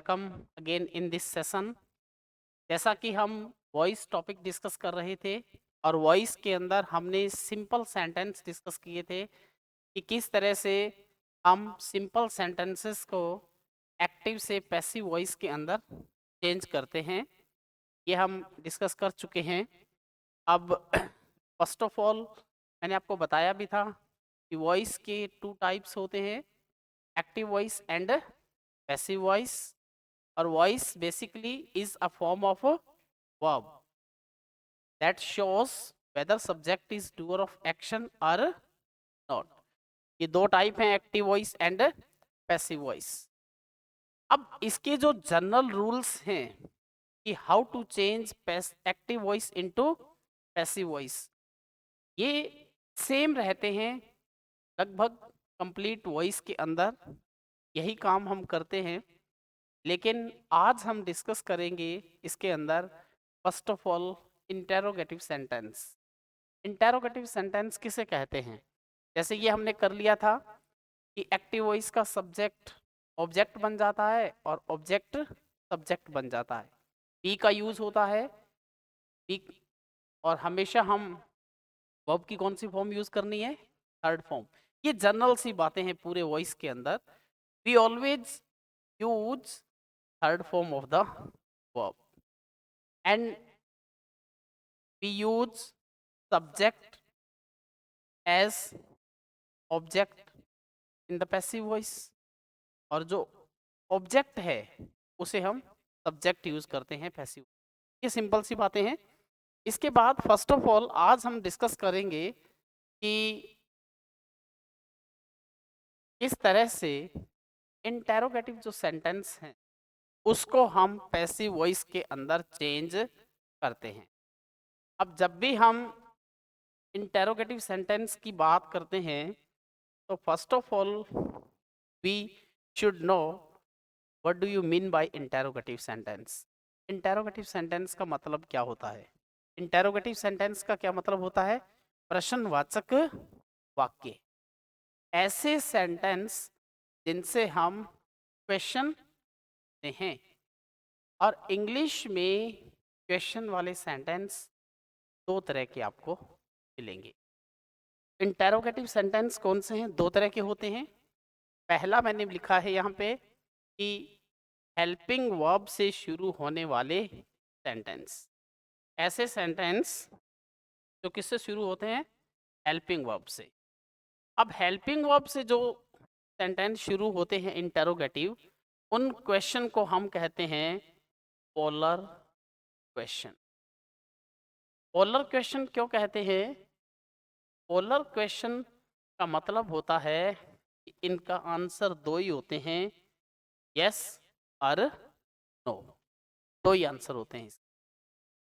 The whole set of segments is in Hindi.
Welcome again in this session. जैसा कि हम वॉइस टॉपिक डिस्कस कर रहे थे और वॉइस के अंदर हमने सिंपल सेंटेंस डिस्कस किए थे कि किस तरह से हम सिंपल सेंटेंसेस को एक्टिव से पैसिव वॉइस के अंदर चेंज करते हैं, ये हम डिस्कस कर चुके हैं। अब फर्स्ट ऑफ ऑल मैंने आपको बताया भी था कि वॉइस के 2 टाइप्स होते हैं, active voice and passive voice. और voice basically is a form of verb that shows whether subject is doer of action or not। ये 2 टाइप हैं, active voice and passive voice. अब इसके जो जनरल रूल्स हैं कि how to change active voice into passive voice, ये सेम रहते हैं लगभग कंप्लीट वॉइस के अंदर, यही काम हम करते हैं। लेकिन आज हम डिस्कस करेंगे इसके अंदर first of all interrogative sentence. Interrogative sentence किसे कहते हैं? जैसे ये हमने कर लिया था कि एक्टिव वॉइस का सब्जेक्ट ऑब्जेक्ट बन जाता है और ऑब्जेक्ट सब्जेक्ट बन जाता है। बी का यूज होता है बी, और हमेशा हम वर्ब की कौन सी फॉर्म यूज करनी है? Third form. ये जनरल सी बातें हैं पूरे वॉइस के अंदर। We always use third form of the verb, and we use subject as object in the passive voice, और जो ऑब्जेक्ट है उसे हम सब्जेक्ट यूज करते हैं पैसिव। ये सिंपल सी बातें हैं। इसके बाद फर्स्ट ऑफ ऑल आज हम डिस्कस करेंगे कि किस तरह से इंटेरोगेटिव जो सेंटेंस हैं उसको हम पैसिव वॉइस के अंदर चेंज करते हैं। अब जब भी हम इंटेरोगेटिव सेंटेंस की बात करते हैं तो first of all we should know what do you mean by interrogative sentence. Interrogative sentence का मतलब क्या होता है? इंटेरोगेटिव सेंटेंस का क्या मतलब होता है? प्रश्नवाचक वाक्य, ऐसे सेंटेंस जिनसे हम क्वेश्चन हैं। और इंग्लिश में क्वेश्चन वाले सेंटेंस 2 तरह के आपको मिलेंगे। इंटेरोगेटिव सेंटेंस कौन से हैं? 2 तरह के होते हैं। पहला मैंने लिखा है यहाँ पे कि हेल्पिंग वर्ब से शुरू होने वाले सेंटेंस। ऐसे सेंटेंस जो किससे शुरू होते हैं? हेल्पिंग वर्ब से। अब हेल्पिंग वर्ब से जो सेंटेंस शुरू होते हैं इंटेरोगेटिव, उन क्वेश्चन को हम कहते हैं पोलर क्वेश्चन। पोलर क्वेश्चन क्यों कहते हैं? पोलर क्वेश्चन का मतलब होता है कि इनका आंसर 2 ही होते हैं, यस और नो। 2 ही आंसर होते हैं।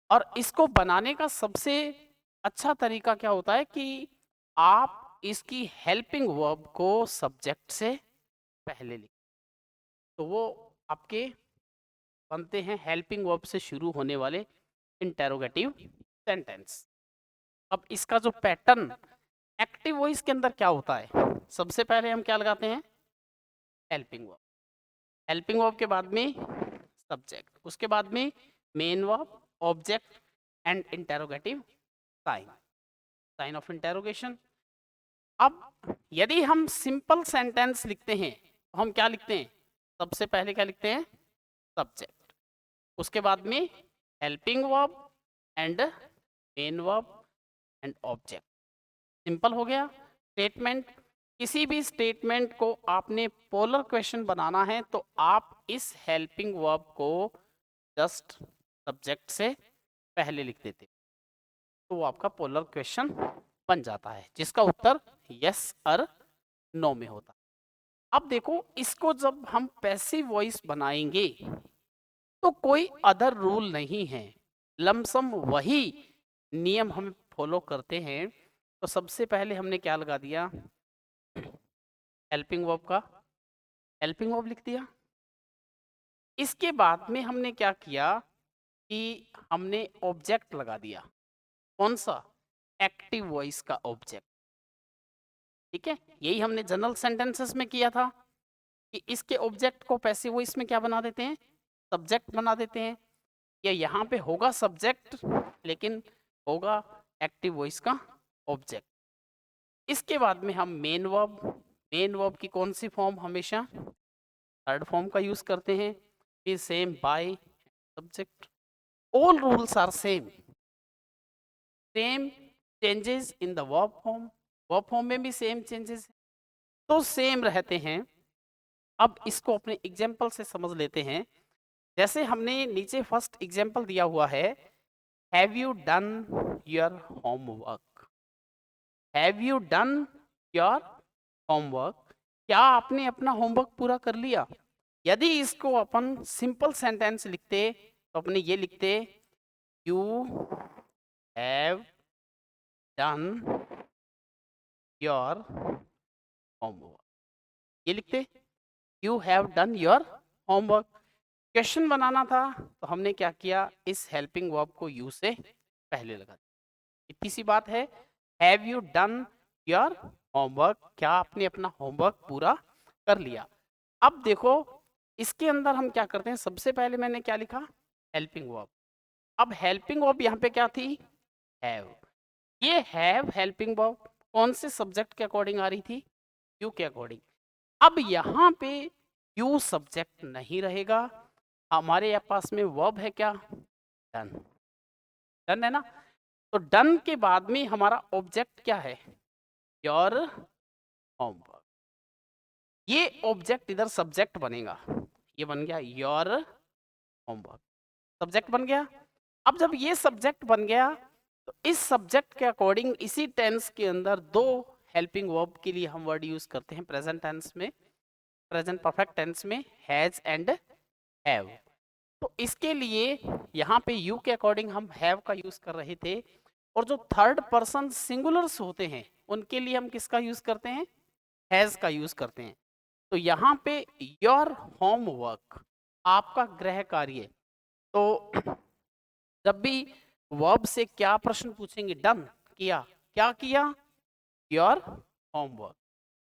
और इसको बनाने का सबसे अच्छा तरीका क्या होता है कि आप इसकी हेल्पिंग वर्ब को सब्जेक्ट से पहले लिखें, तो वो आपके बनते हैं हेल्पिंग वर्ब से शुरू होने वाले इंटेरोगेटिव सेंटेंस। अब इसका जो पैटर्न एक्टिव वॉइस के अंदर क्या होता है? सबसे पहले हम क्या लगाते हैं? Helping verb. हेल्पिंग वर्ब के बाद में सब्जेक्ट, उसके बाद में main verb, object and interrogative sign, sign of interrogation. अब यदि हम सिंपल सेंटेंस लिखते हैं तो हम क्या लिखते हैं? सबसे पहले क्या लिखते हैं? सब्जेक्ट, उसके बाद में helping verb and main verb and object. Simple हो गया स्टेटमेंट। किसी भी स्टेटमेंट को आपने पोलर क्वेश्चन बनाना है तो आप इस हेल्पिंग वर्ब को जस्ट सब्जेक्ट से पहले लिख देते, तो वो आपका पोलर क्वेश्चन बन जाता है जिसका उत्तर यस और नो में होता है। अब देखो, इसको जब हम पैसिव वॉइस बनाएंगे तो कोई अदर रूल नहीं है, लमसम वही नियम हम फॉलो करते हैं। तो सबसे पहले हमने क्या लगा दिया? हेल्पिंग वर्ब का हेल्पिंग वर्ब लिख दिया। इसके बाद में हमने क्या किया कि हमने ऑब्जेक्ट लगा दिया। कौन सा? एक्टिव वॉइस का ऑब्जेक्ट। ठीक है, यही हमने जनरल सेंटेंसेस में किया था कि इसके ऑब्जेक्ट को पैसिव वॉइस में क्या बना देते हैं? सब्जेक्ट बना देते हैं, या यहाँ पे होगा सब्जेक्ट लेकिन होगा एक्टिव वॉइस का ऑब्जेक्ट। इसके बाद में हम मेन वर्ब की कौन सी फॉर्म, हमेशा थर्ड फॉर्म का यूज करते हैं। फिर same by subject, all rules are same changes in the verb form में भी सेम चेंजेस तो सेम रहते हैं। अब इसको अपने एग्जाम्पल से समझ लेते हैं। जैसे हमने नीचे फर्स्ट एग्जाम्पल दिया हुआ है, have you done your homework, have you done your homework, क्या आपने अपना होमवर्क पूरा कर लिया। यदि इसको अपन सिंपल सेंटेंस लिखते तो अपने ये लिखते, you have done your homework, ये लिखते you have done your homework. Question बनाना था तो हमने क्या किया, इस हेल्पिंग वर्ब को यू से पहले लगा दिया। इतनी सी बात है, have you done your homework, क्या आपने अपना होमवर्क पूरा कर लिया। अब देखो इसके अंदर हम क्या करते हैं, सबसे पहले मैंने क्या लिखा, हेल्पिंग वर्ब। अब हेल्पिंग वर्ब यहाँ पे क्या थी, हैव। ये हैव हेल्पिंग वर्ब कौन से सब्जेक्ट के अकॉर्डिंग आ रही थी, यू के अकॉर्डिंग। अब यहाँ पे यू सब्जेक्ट नहीं रहेगा, हमारे पास में वर्ब है क्या, डन। डन है ना, तो डन के बाद में हमारा ऑब्जेक्ट क्या है, योर होमवर्क। ये ऑब्जेक्ट इधर सब्जेक्ट बनेगा, ये बन गया योर होमवर्क, सब्जेक्ट बन गया। अब जब ये सब्जेक्ट बन गया तो इस सब्जेक्ट के अकॉर्डिंग इसी टेंस के अंदर दो हेल्पिंग वर्ब के लिए हम वर्ड यूज करते हैं प्रेजेंट टेंस में, प्रेजेंट परफेक्ट टेंस में, हैज एंड हैव। तो इसके लिए यहाँ पे यू के अकॉर्डिंग हम हैव का यूज कर रहे थे, और जो थर्ड पर्सन सिंगुलर्स होते हैं उनके लिए हम किसका यूज करते हैं, हैज का यूज करते हैं। तो यहाँ पे योर होमवर्क, आपका गृह कार्य। तो जब भी वर्ब से क्या प्रश्न पूछेंगे, डन किया, क्या किया, योर होमवर्क।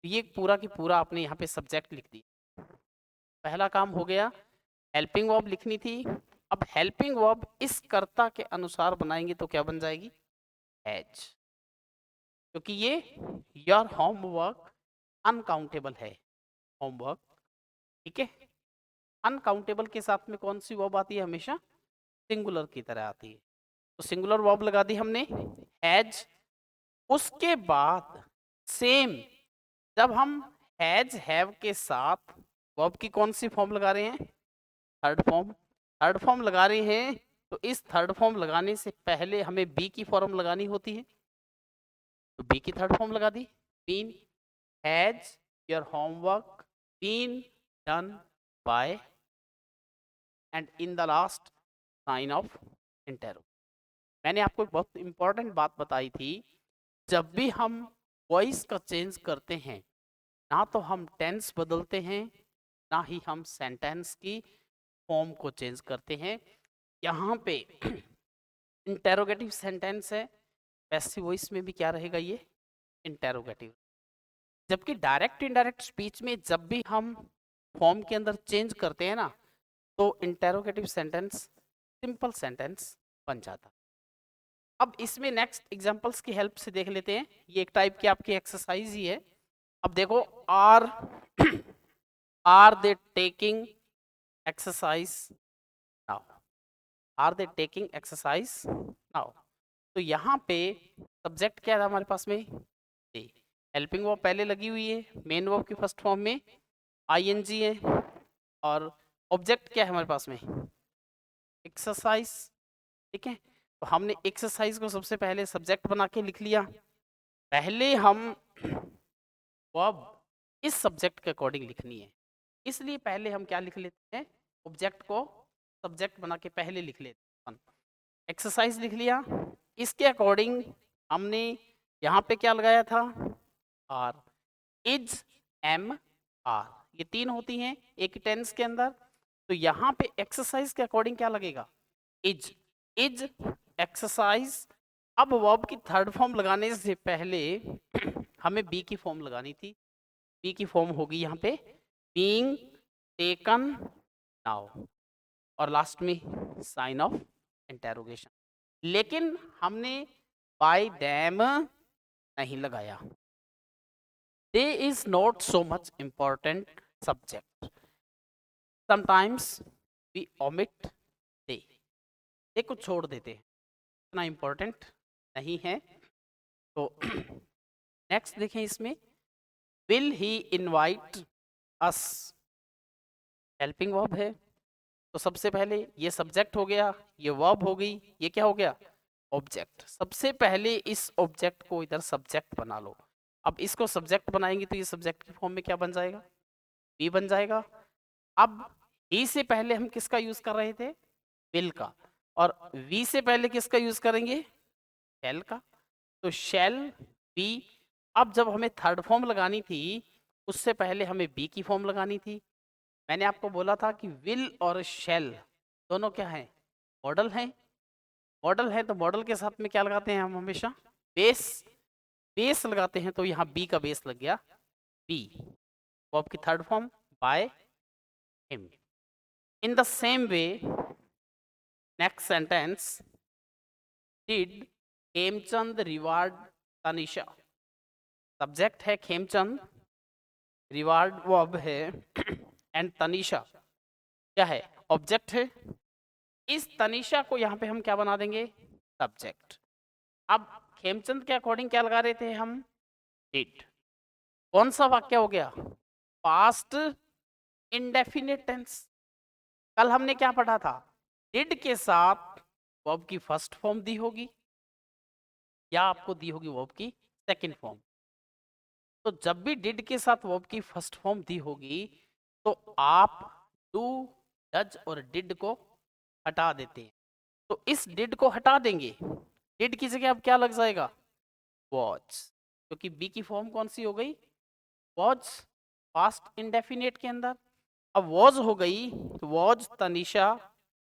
ये पूरा की पूरा आपने यहाँ पे सब्जेक्ट लिख दिया, पहला काम हो गया। हेल्पिंग वर्ब लिखनी थी, अब हेल्पिंग वर्ब इस कर्ता के अनुसार बनाएंगे तो क्या बन जाएगी, हैज, क्योंकि ये योर होमवर्क अनकाउंटेबल है, होमवर्क, ठीक है। अनकाउंटेबल के साथ में कौन सी वर्ब आती है, हमेशा सिंगुलर की तरह आती है, तो सिंगुलर वर्ब लगा दी हमने, हैज। उसके बाद सेम, जब हम हैज हैव के साथ वर्ब की कौन सी फॉर्म लगा रहे हैं, थर्ड फॉर्म, थर्ड फॉर्म लगा रहे हैं, तो इस थर्ड फॉर्म लगाने से पहले हमें बी की फॉर्म लगानी होती है, तो बी की थर्ड फॉर्म लगा दी, been, has your homework been done by, and in the last sign of इंटेरो। मैंने आपको एक बहुत इंपॉर्टेंट बात बताई थी, जब भी हम वॉइस का चेंज करते हैं, ना तो हम टेंस बदलते हैं, ना ही हम सेंटेंस की फॉर्म को चेंज करते हैं। यहाँ पे इंटेरोगेटिव सेंटेंस है, पैसिव वॉइस में भी क्या रहेगा, ये इंटेरोगेटिव। जबकि डायरेक्ट इनडायरेक्ट स्पीच में जब भी हम फॉर्म के अंदर चेंज करते हैं ना, तो इंटेरोगेटिव सेंटेंस सिंपल सेंटेंस बन जाता। अब इसमें नेक्स्ट एग्जांपल्स की हेल्प से देख लेते हैं, ये एक टाइप की आपकी एक्सरसाइज ही है। अब देखो, are they taking exercise now, are they taking exercise now. तो यहाँ पे सब्जेक्ट क्या है हमारे पास में, हेल्पिंग वर्ब पहले लगी हुई है, मेन वर्ब की फर्स्ट फॉर्म में आईएनजी है, और ऑब्जेक्ट क्या है हमारे पास में, एक्सरसाइज, ठीक है। तो हमने एक्सरसाइज को सबसे पहले सब्जेक्ट बना के लिख लिया। पहले हम वर्ब इस सब्जेक्ट के अकॉर्डिंग लिखनी है, इसलिए पहले हम क्या लिख लेते हैं, ऑब्जेक्ट को सब्जेक्ट बना के पहले लिख लेते हैं। एक्सरसाइज लिख लिया, इसके अकॉर्डिंग हमने यहाँ पे क्या लगाया था, आर, इज, एम, आर, ये तीन होती हैं एक टेंस के अंदर। तो यहाँ पे एक्सरसाइज के अकॉर्डिंग क्या लगेगा, इज, इज एक्सरसाइज। अब वर्ब की थर्ड फॉर्म लगाने से पहले हमें बी की फॉर्म लगानी थी, बी की फॉर्म होगी यहाँ पे बीइंग टेकन नाउ, और लास्ट में साइन ऑफ इंटेरोगेशन। लेकिन हमने बाय डैम नहीं लगाया। They is not so much important subject, sometimes we omit they को छोड़ देते हैं, इतना इम्पोर्टेंट नहीं है। तो नेक्स्ट देखें इसमें, will he invite us, helping verb है। तो सबसे पहले ये सब्जेक्ट हो गया, ये वर्ब हो गई, ये क्या हो गया, ऑब्जेक्ट। सबसे पहले इस ऑब्जेक्ट को इधर सब्जेक्ट बना लो। अब इसको सब्जेक्ट बनाएंगे तो ये सब्जेक्ट की फॉर्म में क्या बन जाएगा, बी बन जाएगा। अब ही से पहले हम किसका यूज कर रहे थे, विल का, और वी से पहले किसका यूज करेंगे, शैल का। तो शैल बी। अब जब हमें थर्ड फॉर्म लगानी थी, उससे पहले हमें बी की फॉर्म लगानी थी। मैंने आपको बोला था कि विल और शैल दोनों क्या है, मॉडल हैं। मॉडल है तो मॉडल के साथ में क्या लगाते हैं हम हमेशा, बेस। बेस लगाते हैं, तो यहाँ बी का बेस लग गया, बी। वर्ब की third form by him. In the same way next sentence, did Khemchand reward Tanisha. Subject है खेमचंद, रिवार्ड वर्ब है एंड तनिषा क्या है, ऑब्जेक्ट है। इस तनिषा को यहाँ पे हम क्या बना देंगे, सब्जेक्ट। अब खेमचंद के अकॉर्डिंग क्या लगा रहे थे हम, डिड। कौन सा वाक्य हो गया, पास्ट इंडेफिनिट टेंस। कल हमने क्या पढ़ा था, डिड के साथ वर्ब की फर्स्ट फॉर्म दी होगी या आपको दी होगी वर्ब की सेकंड फॉर्म। तो जब भी डिड के साथ वर्ब की फर्स्ट फॉर्म दी होगी, तो आप डू, डज और डिड को हटा देते हैं। तो इस डिड को हटा देंगे, डिड की जगह अब क्या लग जाएगा, वॉच, क्योंकि बी की फॉर्म कौन सी हो गई, वॉज, पास्ट इंडेफिनिट के अंदर। अब वॉज हो गई, तो वॉज तनिषा,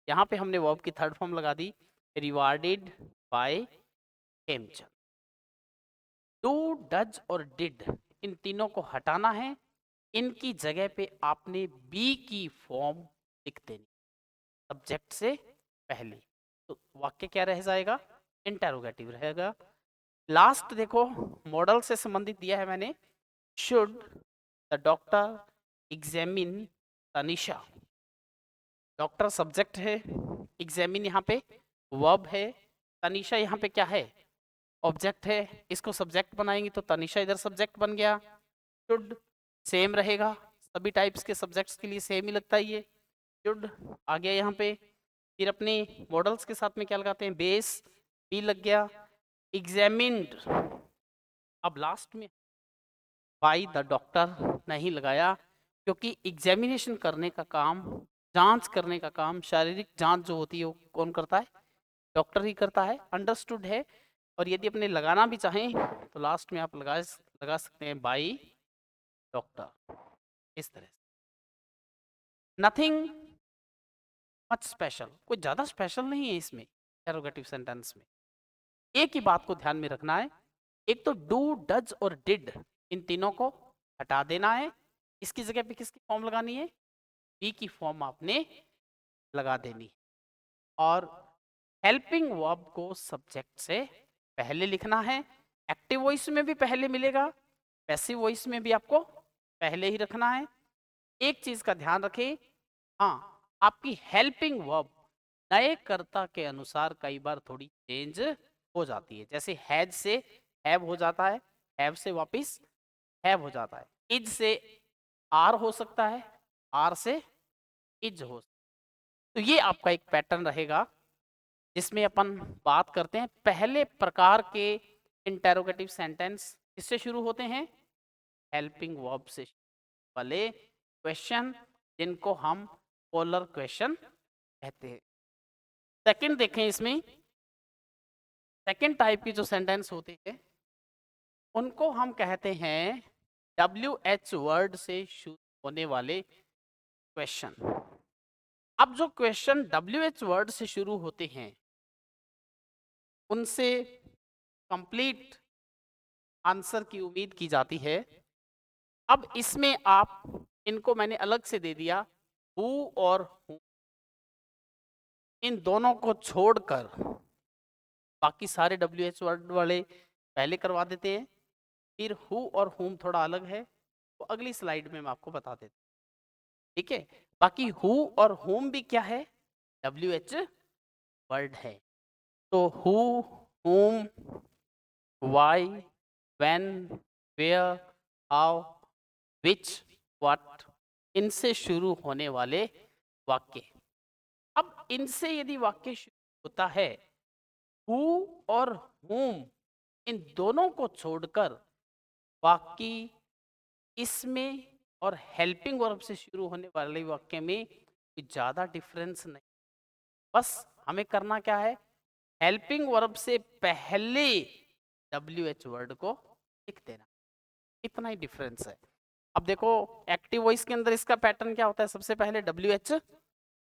यहाँ पे हमने वर्ब की थर्ड फॉर्म लगा दी, rewarded by Hemchand. Do, does और डिड, इन तीनों को हटाना है। इनकी जगह पे आपने बी की फॉर्म लिख देनी सब्जेक्ट से पहले। तो वाक्य क्या रह जाएगा, इंटेरोगेटिव रहेगा। लास्ट देखो, मॉडल से संबंधित दिया है मैंने, should the doctor examine Tanisha. Doctor subject है, एग्जामिन यहाँ पे वर्ब है, तनिषा यहाँ पे क्या है, ऑब्जेक्ट है। इसको सब्जेक्ट बनाएंगे तो तनिषा इधर सब्जेक्ट बन गया। शुड सेम रहेगा, सभी टाइप्स के सब्जेक्ट्स के लिए सेम ही लगता है ये, शुड आ गया यहाँ पे। फिर अपने मॉडल्स के साथ में क्या लगाते हैं, बेस, बी लग गया। एग्जामिन्ड, अब लास्ट में बाय द डॉक्टर नहीं लगाया, क्योंकि एग्जामिनेशन करने का काम, जांच करने का काम, शारीरिक जांच जो होती है वो कौन करता है, डॉक्टर ही करता है, अंडरस्टूड है। और यदि अपने लगाना भी चाहें तो लास्ट में आप लगा सकते हैं बाय डॉक्टर, इस तरह से। नथिंग मच स्पेशल, कोई ज्यादा स्पेशल नहीं है इसमें इंटरोगेटिव सेंटेंस में। एक ही बात को ध्यान में रखना है, एक तो डू, डज और डिड, इन तीनों को हटा देना है। इसकी जगह पे किसकी फॉर्म लगानी है, बी की फॉर्म आपने लगा देनी। और हेल्पिंग वर्ब को सब्जेक्ट से पहले लिखना है। एक्टिव वॉइस में भी पहले मिलेगा, पैसिव वॉइस में भी आपको पहले ही रखना है। एक चीज का ध्यान रखें, हाँ, आपकी हेल्पिंग वर्ब नए कर्ता के अनुसार कई बार थोड़ी चेंज हो जाती है। जैसे हैज से हैव हो जाता है, हैव से वापस हैव हो जाता है, इज से आर हो सकता है, आर से इज हो सकता है। तो ये आपका एक पैटर्न रहेगा जिसमें अपन बात करते हैं पहले प्रकार के इंटेरोगेटिव सेंटेंस किससे शुरू होते हैं, हेल्पिंग वर्ब से वाले क्वेश्चन, जिनको हम पोलर क्वेश्चन कहते हैं। सेकंड देखें, इसमें सेकंड टाइप की जो सेंटेंस होते हैं उनको हम कहते हैं WH वर्ड से शुरू होने वाले क्वेश्चन। अब जो क्वेश्चन WH वर्ड से शुरू होते हैं उनसे कंप्लीट आंसर की उम्मीद की जाती है। अब इसमें आप, इनको मैंने अलग से दे दिया, हु और हूं। इन दोनों को छोड़कर बाकी सारे WH वर्ड वाले पहले करवा देते हैं, फिर हु और हुम थोड़ा अलग है, वो अगली स्लाइड में मैं आपको बता देता हूं, ठीक है। बाकी हु और हुम भी क्या है, WH वर्ड है। तो who, whom, why, when, where, how, which, what, इनसे शुरू होने वाले वाक्य। अब इनसे यदि वाक्य शुरू होता है, हु और हुम इन दोनों को छोड़कर बाकी इसमें और हेल्पिंग वर्ब से शुरू होने वाले वाक्य में कोई ज्यादा डिफरेंस नहीं। बस हमें करना क्या है, हेल्पिंग वर्ब से पहले WH वर्ड को लिख देना, इतना ही डिफरेंस है। अब देखो एक्टिव वॉइस के अंदर इसका पैटर्न क्या होता है, सबसे पहले WH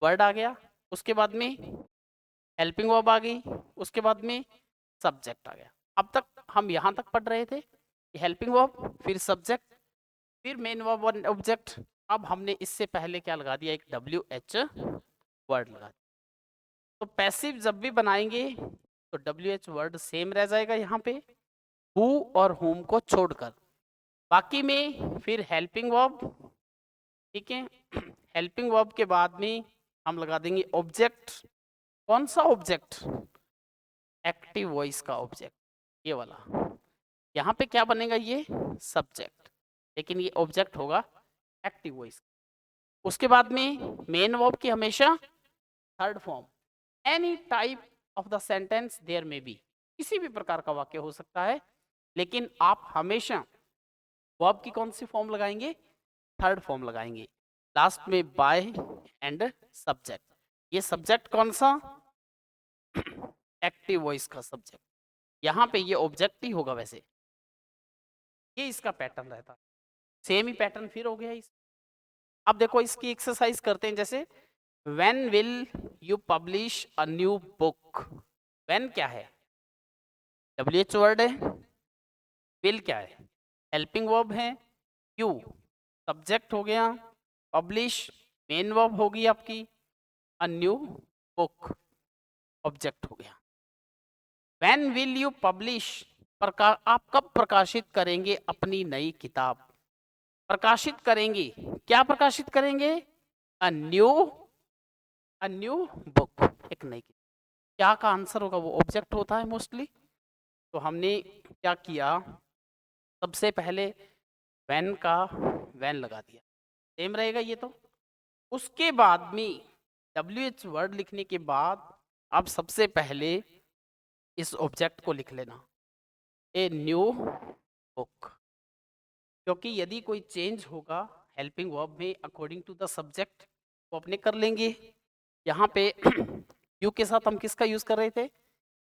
वर्ड आ गया, उसके बाद में हेल्पिंग वर्ब आ गई, उसके बाद में सब्जेक्ट आ गया। अब तक हम यहाँ तक पढ़ रहे थे, हेल्पिंग वर्ब, फिर सब्जेक्ट, फिर मेन वर्ब और ऑब्जेक्ट। अब हमने इससे पहले क्या लगा दिया, एक WH वर्ड लगा दिया। तो पैसिव जब भी बनाएंगे तो WH वर्ड सेम रह जाएगा यहाँ पे, हु और हुम को छोड़कर। बाकी में फिर हेल्पिंग वर्ब, ठीक है। हेल्पिंग वर्ब के बाद में हम लगा देंगे ऑब्जेक्ट। कौन सा ऑब्जेक्ट, एक्टिव वॉइस का ऑब्जेक्ट, ये वाला। यहाँ पे क्या बनेगा, ये सब्जेक्ट, लेकिन ये ऑब्जेक्ट होगा एक्टिव वॉइस। उसके बाद में मेन वर्ब की हमेशा third form, any type of the sentence there may be, किसी भी प्रकार का वाक्य हो सकता है, लेकिन आप हमेशा वर्ब की कौन सी फॉर्म लगाएंगे, थर्ड फॉर्म लगाएंगे। लास्ट में बाय एंड सब्जेक्ट। ये सब्जेक्ट कौन सा, एक्टिव वॉइस का सब्जेक्ट। यहाँ पे ये ऑब्जेक्ट ही होगा वैसे, ये इसका पैटर्न रहता है। सेम ही पैटर्न फिर हो गया इस। अब देखो इसकी एक्सरसाइज करते हैं, जैसे when will you publish a new book. When क्या है, WH वर्ड है, विल क्या है, हेल्पिंग वर्ब है, यू सब्जेक्ट हो गया, पब्लिश मेन वर्ब होगी आपकी, अ न्यू बुक ऑब्जेक्ट हो गया। व्हेन विल यू पब्लिश, आप कब प्रकाशित करेंगे अपनी नई किताब। प्रकाशित करेंगे, क्या प्रकाशित करेंगे, अ न्यू बुक, एक नई किताब। क्या का आंसर होगा, वो ऑब्जेक्ट होता है मोस्टली। तो हमने क्या किया, सबसे पहले व्हेन का व्हेन लगा दिया, सेम रहेगा ये तो। उसके बाद में WH वर्ड लिखने के बाद अब सबसे पहले इस ऑब्जेक्ट को लिख लेना, ए न्यू बुक, क्योंकि यदि कोई चेंज होगा हेल्पिंग वर्ब में अकॉर्डिंग टू द सब्जेक्ट, वो अपने कर लेंगे। यहाँ पे यू के साथ हम किसका यूज कर रहे थे,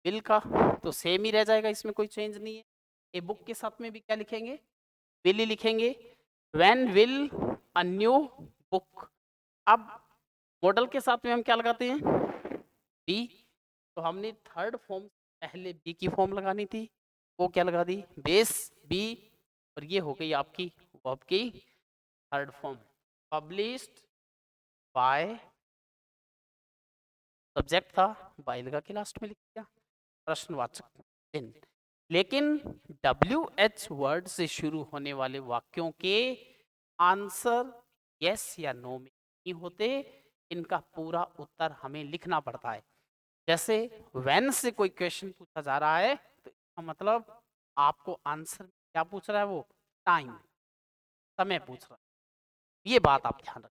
विल का, तो सेम ही रह जाएगा, इसमें कोई चेंज नहीं है। ए बुक के साथ में भी क्या लिखेंगे, विल ही लिखेंगे। When will a new book, अब मॉडल के साथ में हम क्या लगाते हैं, बी, तो हमने थर्ड फॉर्म पहले बी की फॉर्म लगानी थी, वो क्या लगा दी, बेस बी, और ये हो गई आपकी वर्ब की third form, published by, subject था, बाय लगा के लास्ट में लिख दिया, प्रश्नवाचक चिन्ह। लेकिन WH वर्ड से शुरू होने वाले वाक्यों के आंसर यस या नो में नहीं होते, इनका पूरा उत्तर हमें लिखना पड़ता है। जैसे व्हेन से कोई क्वेश्चन पूछा जा रहा है, तो इसका मतलब आपको आंसर क्या पूछ रहा है, वो टाइम, समय पूछ रहा है, ये बात आप ध्यान रखें।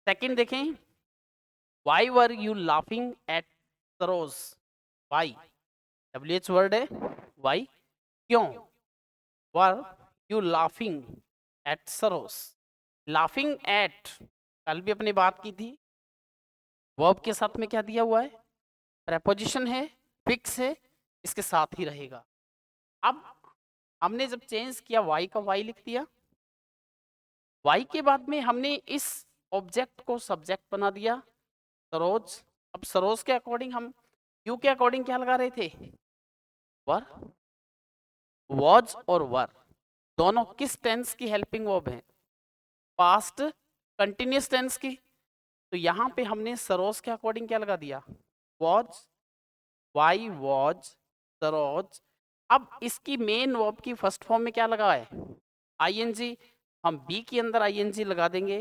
सेकंड देखें, why were you laughing at Saroj, why WH word है, वाई क्यों, were you laughing at Saroj, laughing at कल भी अपनी बात की थी, वर्ब के साथ में क्या दिया हुआ है, प्रेपोजिशन है, फिक्स है, इसके साथ ही रहेगा। अब हमने जब चेंज किया वाई का वाई लिख दिया, वाई के बाद में हमने इस ऑब्जेक्ट को सब्जेक्ट बना दिया सरोज। अब सरोज के अकॉर्डिंग हम यू के अकॉर्डिंग क्या लगा रहे थे, वर, वॉज और वर दोनों किस टेंस की हेल्पिंग वर्ब है, पास्ट कंटिन्यूअस टेंस की, तो यहाँ पे हमने सरोज के अकॉर्डिंग क्या लगा दिया, वॉज, वाई वॉज, सरोज। अब इसकी मेन वर्ब की फर्स्ट फॉर्म में क्या लगा है, आईएनजी। हम बी के अंदर आईएनजी लगा देंगे।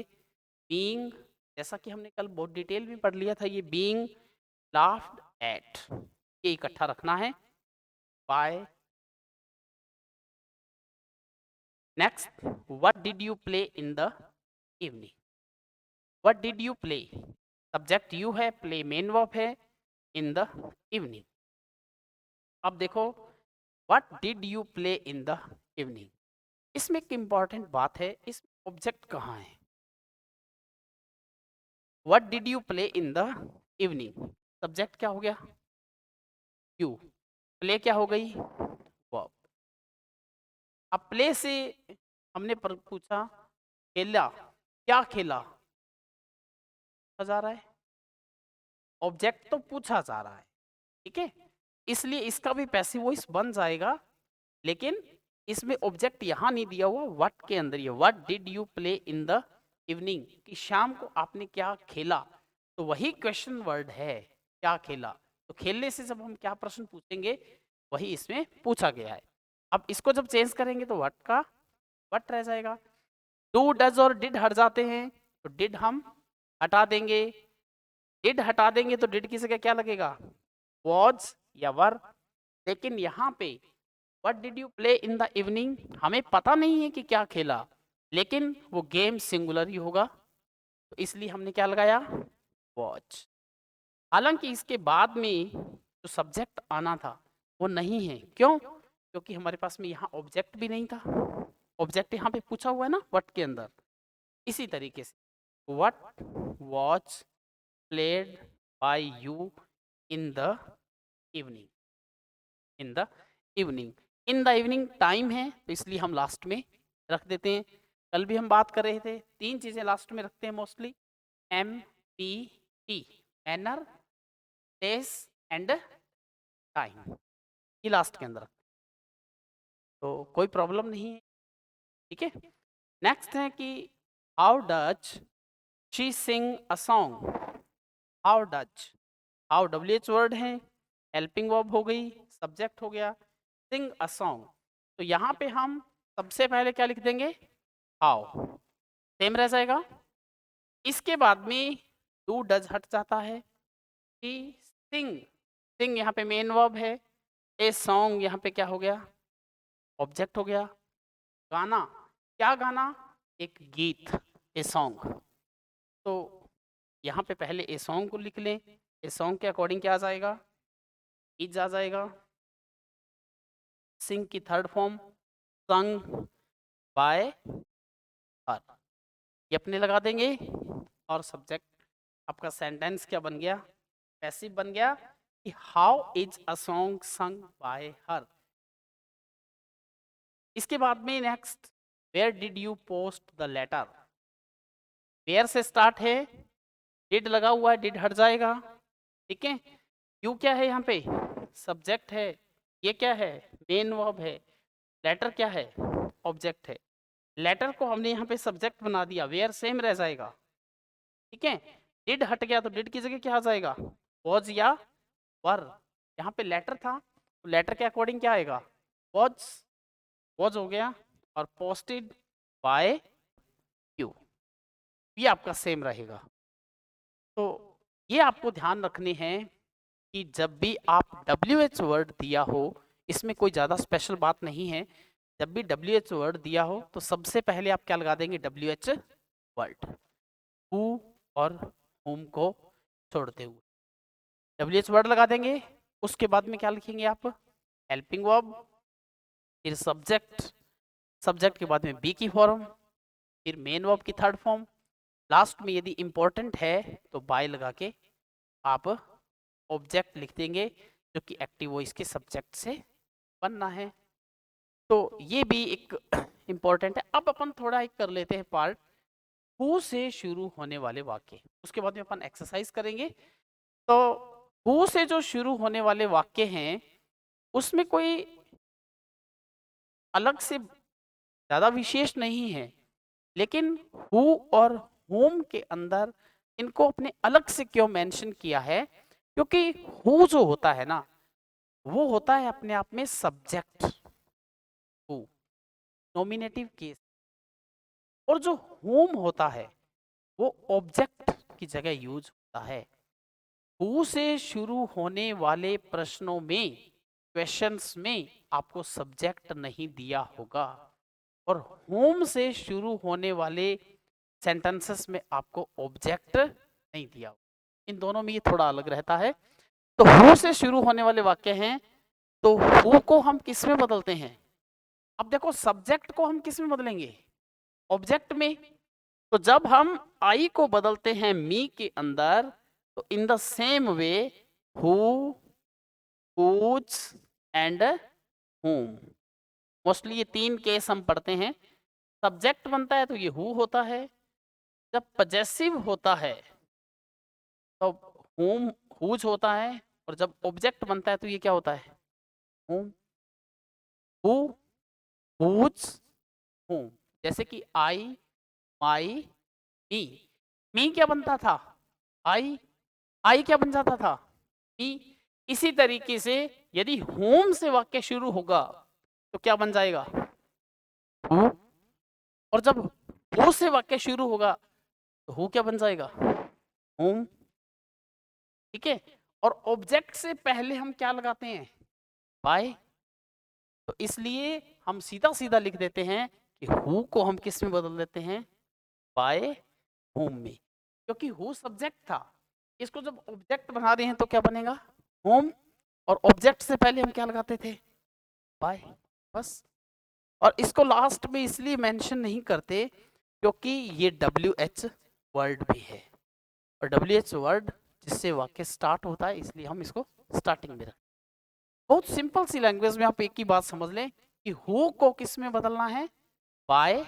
बीइंग, जैसा कि हमने कल बहुत डिटेल में पढ़ लिया था, ये बीइंग लाफ्ड एट, ये इकट्ठा रखना है। Bye. Next, what did you play in the evening. What did you play, subject you है, प्ले मेन वर्ब है, इन द इवनिंग। अब देखो, what did you play in the evening, इसमें एक इंपॉर्टेंट बात है, इस ऑब्जेक्ट कहाँ है। What did you play in the evening, subject क्या हो गया, यू, प्ले क्या हो गई, वर्ब। अब प्ले से हमने पूछा खेला, क्या खेला, पूछा जा रहा है, ऑब्जेक्ट तो पूछा जा रहा है, ठीक है, इसलिए इसका भी पैसिव वॉइस बन जाएगा। लेकिन इसमें ऑब्जेक्ट यहाँ नहीं दिया हुआ, व्हाट के अंदर, ये what did you play in the evening, कि शाम को आपने क्या खेला, तो वही क्वेश्चन वर्ड है, क्या खेला। तो खेलने से जब हम क्या प्रश्न पूछेंगे, वही इसमें पूछा गया है। अब इसको जब चेंज करेंगे तो व्हाट का व्हाट रह जाएगा। डू, डज और डिड हट जाते हैं, तो डिड हम हटा देंगे। डिड हटा देंगे तो डिड की जगह क्या लगेगा, वॉज या वर। लेकिन यहाँ पे what did you play in the evening, हमें पता नहीं है कि क्या खेला, लेकिन वो गेम सिंगुलर ही होगा, तो इसलिए हमने क्या लगाया, वॉच। हालांकि इसके बाद में जो सब्जेक्ट आना था वो नहीं है, क्यों, क्योंकि हमारे पास में यहाँ ऑब्जेक्ट भी नहीं था। ऑब्जेक्ट यहाँ पे पूछा हुआ है ना व्हाट के अंदर। इसी तरीके से what watch played by you in the evening, in the evening, in the evening time है, तो इसलिए हम लास्ट में रख देते हैं। कल भी हम बात कर रहे थे, तीन चीजें लास्ट में रखते हैं mostly, M P T, manner, place and time, ये लास्ट के अंदर, तो कोई प्रॉब्लम नहीं है, ठीक है। नेक्स्ट है कि how does she Singh a song, how does, how WH word है, हेल्पिंग वर्ब हो गई, सब्जेक्ट हो गया, सिंग अ सॉन्ग, तो यहाँ पे हम सबसे पहले क्या लिख देंगे, हाउ, सेम रह जाएगा। इसके बाद में डू डज हट जाता है, शी सिंग, सिंग यहाँ पे मेन वर्ब है, ए सॉन्ग यहाँ पे क्या हो गया, ऑब्जेक्ट हो गया। गाना, क्या गाना, एक गीत, ए सॉन्ग, तो यहाँ पे पहले ए सॉन्ग को लिख लें। ए सॉन्ग के अकॉर्डिंग क्या आ जाएगा, इज आ जाएगा। सिंग की थर्ड फॉर्म, संग बाय हर, ये अपने लगा देंगे, और सब्जेक्ट आपका सेंटेंस क्या बन गया, पैसिव बन गया कि how is a song sung by her. इसके बाद में next, where did you post the letter, where से स्टार्ट है, डिड लगा हुआ है, डिड हट जाएगा, ठीक है। यू क्या है यहाँ पे, सब्जेक्ट है, ये क्या है, मेन वर्ब है, लेटर क्या है, ऑब्जेक्ट है। लेटर को हमने यहाँ पे सब्जेक्ट बना दिया, वेयर सेम रह जाएगा, ठीक है। डिड हट गया तो डिड की जगह क्या आ जाएगा, वॉज या वर। यहाँ पे लेटर था, तो लेटर के अकॉर्डिंग क्या आएगा, वॉज, वॉज हो गया, और पोस्टेड बाय यू, ये आपका सेम रहेगा। तो ये आपको ध्यान रखने हैं कि जब भी आप WH वर्ड दिया हो, इसमें कोई ज़्यादा स्पेशल बात नहीं है, जब भी WH वर्ड दिया हो तो सबसे पहले आप क्या लगा देंगे, WH वर्ड, हु और whom को छोड़ते हुए WH वर्ड लगा देंगे। उसके बाद में क्या लिखेंगे आप, हेल्पिंग वर्ब, फिर सब्जेक्ट, सब्जेक्ट के बाद में बी की फॉर्म, फिर मेन वर्ब की थर्ड फॉर्म, लास्ट में यदि इंपॉर्टेंट है तो बाय लगा के आप ऑब्जेक्ट लिख देंगे, जो कि एक्टिव वॉइस के सब्जेक्ट से बनना है। तो ये भी एक इम्पॉर्टेंट है। अब अपन थोड़ा एक कर लेते हैं पार्ट, हु से शुरू होने वाले वाक्य, उसके बाद में अपन एक्सरसाइज करेंगे। तो हु से जो शुरू होने वाले वाक्य हैं, उसमें कोई अलग से ज़्यादा विशेष नहीं है, लेकिन हु और होम के अंदर इनको अपने अलग से क्यों मेंशन किया है? क्योंकि हु जो होता है ना, वो होता है अपने आप में सब्जेक्ट, हु नॉमिनेटिव केस, और जो होम होता है वो ऑब्जेक्ट की जगह यूज होता है। हु से शुरू होने वाले प्रश्नों में, क्वेश्चंस में आपको सब्जेक्ट नहीं दिया होगा, और होम से शुरू होने वाले सेंटेंसेस में आपको ऑब्जेक्ट नहीं दिया होगा। इन दोनों में ये थोड़ा अलग रहता है। तो हु से शुरू होने वाले वाक्य हैं, तो हु को हम किस में बदलते हैं? अब देखो, सब्जेक्ट को हम किस में बदलेंगे? ऑब्जेक्ट में। तो जब हम आई को बदलते हैं मी के अंदर, तो in the same way who, whose and whom, mostly ये 3 केस हम पढ़ते हैं। सब्जेक्ट बनता है तो ये हु होता है, जब पजेसिव होता है तो whom, हुज होता है, और जब ऑब्जेक्ट बनता है तो ये क्या होता है? whom, who, whose, whom। जैसे कि आई, माई, मी। मी क्या बनता था? आई। आई क्या बन जाता था? मी। इसी तरीके से यदि होम से वाक्य शुरू होगा तो क्या बन जाएगा? हु। और जब हु से वाक्य शुरू होगा तो हु क्या बन जाएगा? होम। ठीक है। और ऑब्जेक्ट से पहले हम क्या लगाते हैं? बाय। तो इसलिए हम सीधा सीधा लिख देते हैं कि हु को हम किस में बदल देते हैं? बाय होम में, क्योंकि हु सब्जेक्ट था। इसको जब ऑब्जेक्ट बना रहे हैं तो क्या बनेगा? होम। और ऑब्जेक्ट से पहले हम क्या लगाते थे? बाय। बस। और इसको लास्ट में इसलिए मेंशन नहीं करते क्योंकि ये WH वर्ड भी है, और WH वर्ड जिससे वाक्य स्टार्ट होता है, इसलिए हम इसको स्टार्टिंग में रखते हैं। बहुत सिंपल सी लैंग्वेज में आप एक ही बात समझ लें कि हु को किस में बदलना है? बाय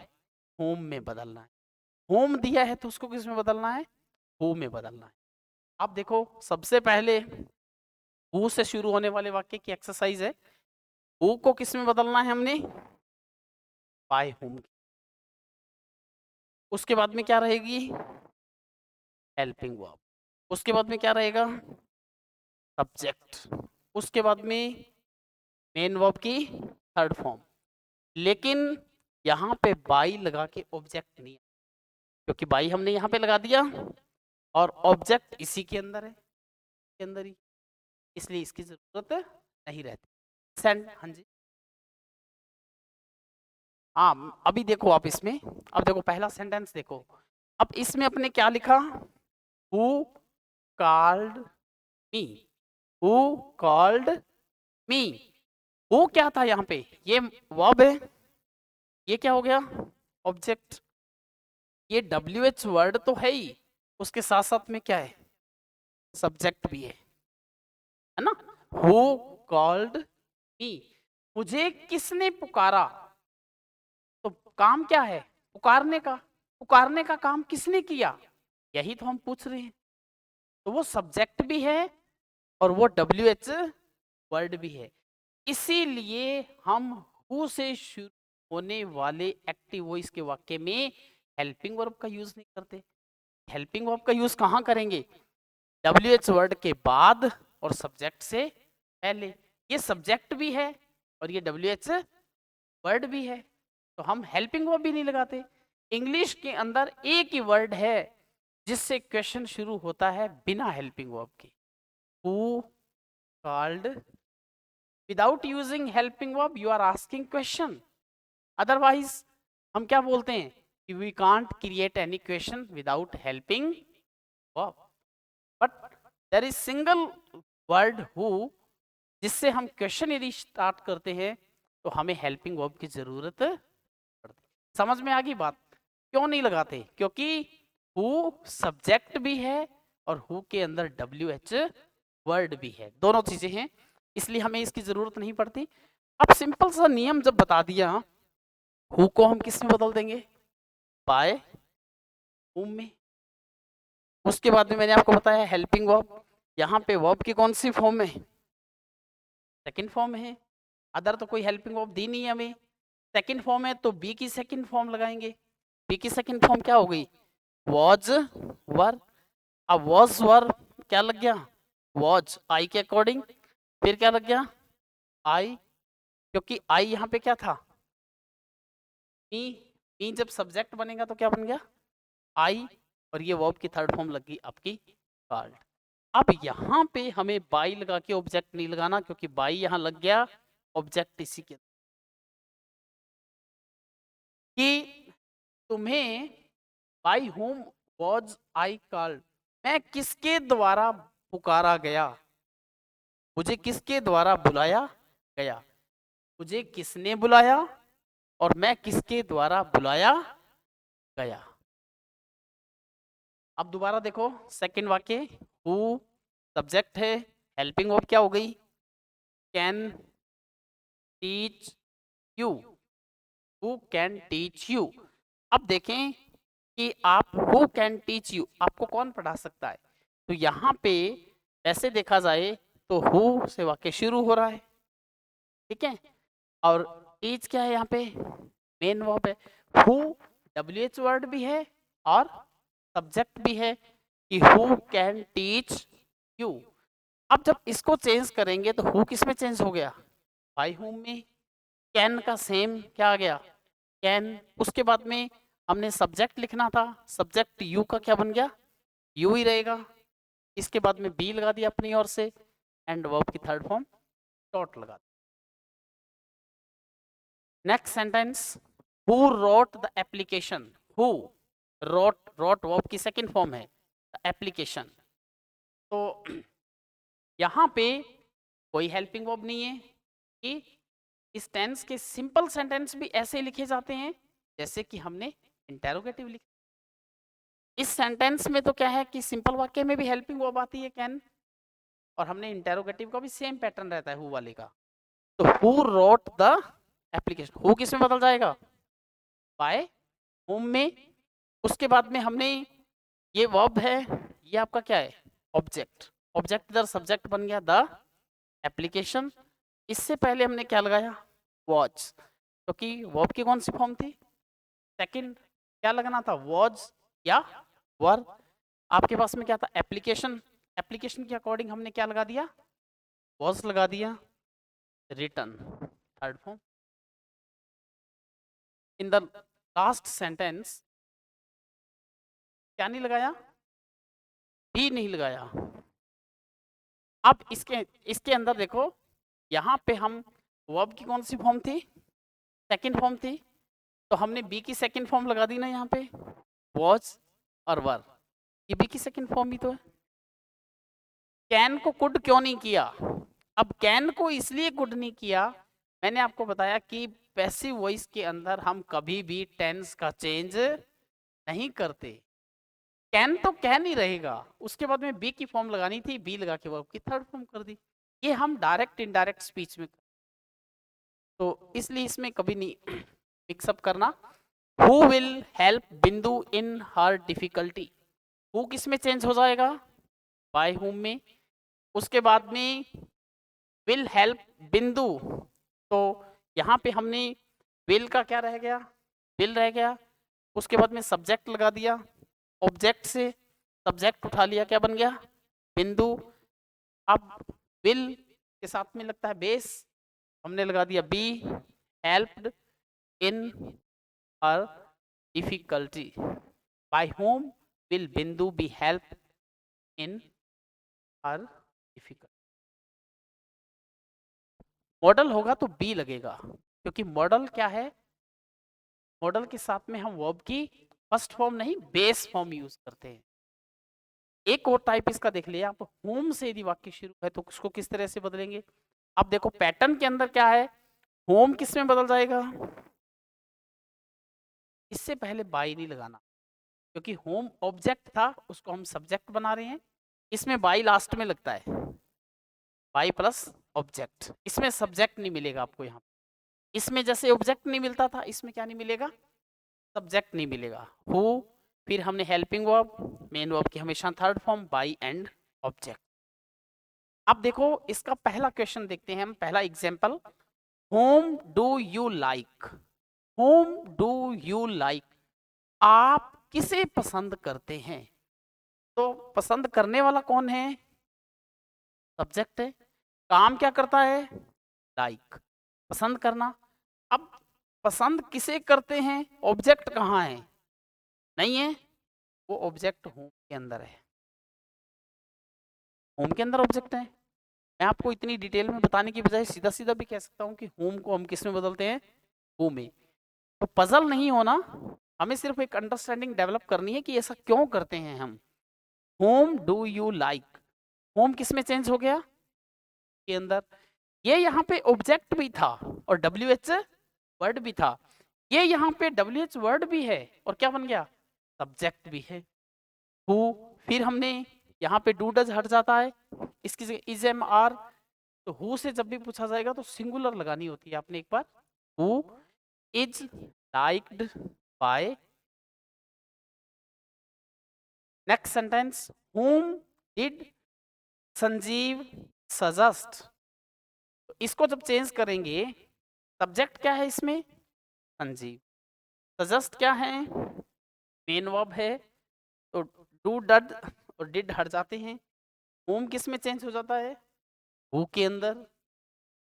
होम में बदलना है। होम दिया है तो उसको किस में बदलना है? हु में बदलना है। अब देखो, सबसे पहले हु से शुरू होने वाले वाक्य की एक्सरसाइज है। हु को किस में बदलना है हमने? By whom. उसके बाद में क्या रहेगी? Helping verb. उसके बाद में क्या रहेगा? सब्जेक्ट। उसके बाद में मेन वर्ब की थर्ड फॉर्म। लेकिन यहाँ पे बाई लगा के ऑब्जेक्ट नहीं है, क्योंकि बाई हमने यहाँ पे लगा दिया और ऑब्जेक्ट इसी के अंदर है, के अंदर ही, इसलिए इसकी जरूरत नहीं रहती। सेंड, हाँ जी, हाँ। अभी देखो आप इसमें, अब देखो पहला सेंटेंस देखो। अब इसमें अपने क्या लिखा? Who called me. Who called me. वो क्या था यहाँ पे? ये वर्ब है, ये क्या हो गया? ऑब्जेक्ट। ये WH वर्ड तो है ही, उसके साथ साथ में क्या है? सब्जेक्ट भी है ना? हु कॉल्ड मी, मुझे किसने पुकारा। तो काम क्या है? पुकारने का। पुकारने का काम किसने किया, यही तो हम पूछ रहे हैं। तो वो सब्जेक्ट भी है और वो WH वर्ड भी है। इसीलिए हम हु से शुरू होने वाले एक्टिव वॉइस के वाक्य में हेल्पिंग वर्ब का यूज नहीं करते। हेल्पिंग वर्ब का यूज कहाँ करेंगे? WH वर्ड के बाद और सब्जेक्ट से पहले। ये सब्जेक्ट भी है और ये WH वर्ड भी है, तो हम हेल्पिंग वर्ब भी नहीं लगाते। इंग्लिश के अंदर एक ही वर्ड है जिससे क्वेश्चन शुरू होता है बिना हेल्पिंग वर्ब के, who called. Without using helping verb you are asking question. Otherwise हम क्या बोलते हैं कि we can't create any question without helping verb. But there is single word who, जिससे हम क्वेश्चन यदि स्टार्ट करते हैं तो हमें हेल्पिंग वर्ब की जरूरत पड़ती। समझ में आ गई बात? क्यों नहीं लगाते? क्योंकि हु सब्जेक्ट भी है और हु के अंदर WH वर्ड भी है, दोनों चीजें हैं, इसलिए हमें इसकी जरूरत नहीं पड़ती। अब सिंपल सा नियम जब बता दिया, हु को हम किस में बदल देंगे? बाय हुम में। उसके बाद में मैंने आपको बताया हेल्पिंग वर्ब। यहाँ पे वर्ब की कौन सी फॉर्म है? सेकंड फॉर्म है। अदर तो कोई हेल्पिंग वर्ब दी नहीं है हमें। सेकंड फॉर्म है तो बी की सेकंड फॉर्म लगाएंगे। बी की सेकंड फॉर्म क्या हो गई? Was were. अब वॉज वर क्या लग गया, वॉज आई के अकॉर्डिंग, फिर क्या लग गया, आई, क्योंकि आई यहाँ पे क्या था, मी, मी जब सब्जेक्ट बनेगा तो क्या बन गया, आई, और ये वर्ब की थर्ड फॉर्म लगी आपकी कार्ड। अब यहाँ पे हमें बाई लगा के ऑब्जेक्ट नहीं लगाना, क्योंकि बाई यहाँ लग गया ऑब्जेक्ट इसी के, कि तुम्हें by home was I called, मैं किसके द्वारा पुकारा गया, मुझे किसके द्वारा बुलाया गया, मुझे किसने बुलाया और मैं किसके द्वारा बुलाया गया। अब दोबारा देखो सेकंड वाक्य, हु सब्जेक्ट है, हेल्पिंग वर्ब क्या हो गई, can teach you, who can teach you. अब देखें कि आप हु कैन टीच यू आपको कौन पढ़ा सकता है, तो यहाँ पे ऐसे देखा जाए तो हु से वाक्य शुरू हो रहा है, ठीक है, और टीच क्या है यहाँ पे, मेन वर्ब है, हु WH वर्ड भी है और सब्जेक्ट भी है, कि हु कैन टीच यू। अब जब इसको चेंज करेंगे तो हु किस में चेंज हो गया, बाय हुम में, कैन का सेम क्या आ गया, कैन, उसके बाद में हमने सब्जेक्ट लिखना था, सब्जेक्ट यू का क्या बन गया, यू ही रहेगा, इसके बाद में बी लगा दिया अपनी ओर से, एंड वर्ब की थर्ड फॉर्म डॉट लगा दिया। Next sentence, who wrote the application, who wrote, wrote verb की सेकंड फॉर्म है, एप्लीकेशन, तो यहाँ पे कोई हेल्पिंग वर्ब नहीं है, कि इस टेंस के सिंपल सेंटेंस भी ऐसे लिखे जाते हैं जैसे कि हमने इंटेरोगेटिव लिखा। इस सेंटेंस में तो क्या है कि सिंपल वाक्य में भी हेल्पिंग वर्ब आती है कैन, और हमने इंटेरोगेटिव का भी सेम पैटर्न रहता है हु वाले का। तो who wrote the application, who किस में बदल जाएगा, बाय होम में, उसके बाद में हमने ये वर्ब है, ये आपका क्या है, ऑब्जेक्ट, ऑब्जेक्ट इधर सब्जेक्ट बन गया द एप्लीकेशन, इससे पहले हमने क्या लगाया, वॉच, क्योंकि वर्ब की कौन सी फॉर्म थी, सेकंड, क्या लगाना था, वॉज या वर, आपके पास में क्या था, एप्लीकेशन, एप्लीकेशन के अकॉर्डिंग हमने क्या लगा दिया, वॉज लगा दिया, return third form. In the last sentence क्या नहीं लगाया, भी नहीं लगाया। अब इसके अंदर देखो, यहाँ पे हम वर्ब की कौन सी फॉर्म थी, सेकंड फॉर्म थी, तो हमने बी की सेकंड फॉर्म लगा दी ना यहाँ पे, वॉज और वर, ये बी की सेकंड फॉर्म भी तो है। कैन को कुड क्यों नहीं किया, अब कैन को इसलिए कुड नहीं किया, मैंने आपको बताया कि पैसिव वॉइस के अंदर हम कभी भी टेंस का चेंज नहीं करते, कैन तो कैन ही रहेगा, उसके बाद में बी की फॉर्म लगानी थी, बी लगा के वर्ब की थर्ड फॉर्म कर दी, ये हम डायरेक्ट इनडायरेक्ट स्पीच में, तो इसलिए इसमें कभी नहीं मिक्सअप करना। हु विल हेल्प बिंदु इन हर डिफिकल्टी, हु किस में चेंज हो जाएगा, बाय हुम में, उसके बाद में विल हेल्प बिंदु, तो यहाँ पे हमने विल का क्या रह गया, विल रह गया, उसके बाद में सब्जेक्ट लगा दिया, ऑब्जेक्ट से सब्जेक्ट उठा लिया, क्या बन गया, बिंदु, अब विल के साथ में लगता है बेस, हमने लगा दिया be, helped in her difficulty, by whom will Bindu be help in her difficulty, model होगा तो बी लगेगा, क्योंकि मॉडल क्या है, मॉडल के साथ में हम वर्ब की फर्स्ट फॉर्म नहीं बेस फॉर्म यूज करते हैं। एक और टाइप इसका देख लिया आप, होम से यदि वाक्य शुरू है तो उसको किस तरह से बदलेंगे, अब देखो पैटर्न के अंदर क्या है, होम किस में बदल जाएगा, इससे पहले बाई नहीं लगाना, क्योंकि होम ऑब्जेक्ट था उसको हम सब्जेक्ट बना रहे हैं, इसमें बाई लास्ट में लगता है, बाई प्लस ऑब्जेक्ट, इसमें सब्जेक्ट नहीं मिलेगा आपको, यहाँ इसमें जैसे ऑब्जेक्ट नहीं मिलता था इसमें क्या नहीं मिलेगा, सब्जेक्ट नहीं मिलेगा, हु, फिर हमने हेल्पिंग वर्ब, मेन वर्ब की हमेशा third form by and object. अब देखो इसका पहला क्वेश्चन देखते हैं हम, पहला example, home do you like, home do you like, आप किसे पसंद करते हैं, तो पसंद करने वाला कौन है? सब्जेक्ट है। काम क्या करता है? लाइक, पसंद करना। अब पसंद किसे करते हैं? ऑब्जेक्ट कहाँ है? नहीं है, वो ऑब्जेक्ट होम के अंदर है। होम के अंदर ऑब्जेक्ट है। मैं आपको इतनी डिटेल में बताने की बजाय सीधा सीधा भी कह सकता हूँ कि होम को हम किस में बदलते हैं? हु में। तो पजल नहीं होना, हमें सिर्फ एक अंडरस्टैंडिंग डेवलप करनी है कि ऐसा क्यों करते हैं हम। Home do you like, home किस में चेंज हो गया? के अंदर। ये यहाँ पे ऑब्जेक्ट भी था और WH वर्ड भी था। ये यहाँ पे WH वर्ड भी है और क्या बन गया? सब्जेक्ट भी है। हु, फिर हमने यहाँ पे डू डज हट जाता है, इसकी जगह इज एम आर। तो हु से जब भी पूछा जाएगा तो सिंगुलर लगानी होती है आपने एक बार। Who is liked by, next sentence, whom did Sanjeev suggest. इसको जब चेंज करेंगे, सब्जेक्ट क्या है इसमें? संजीव। सजेस्ट क्या है? मेन वर्ब है। तो डू डड और डिड हट जाते हैं। whom किस में चेंज हो जाता है? who के अंदर।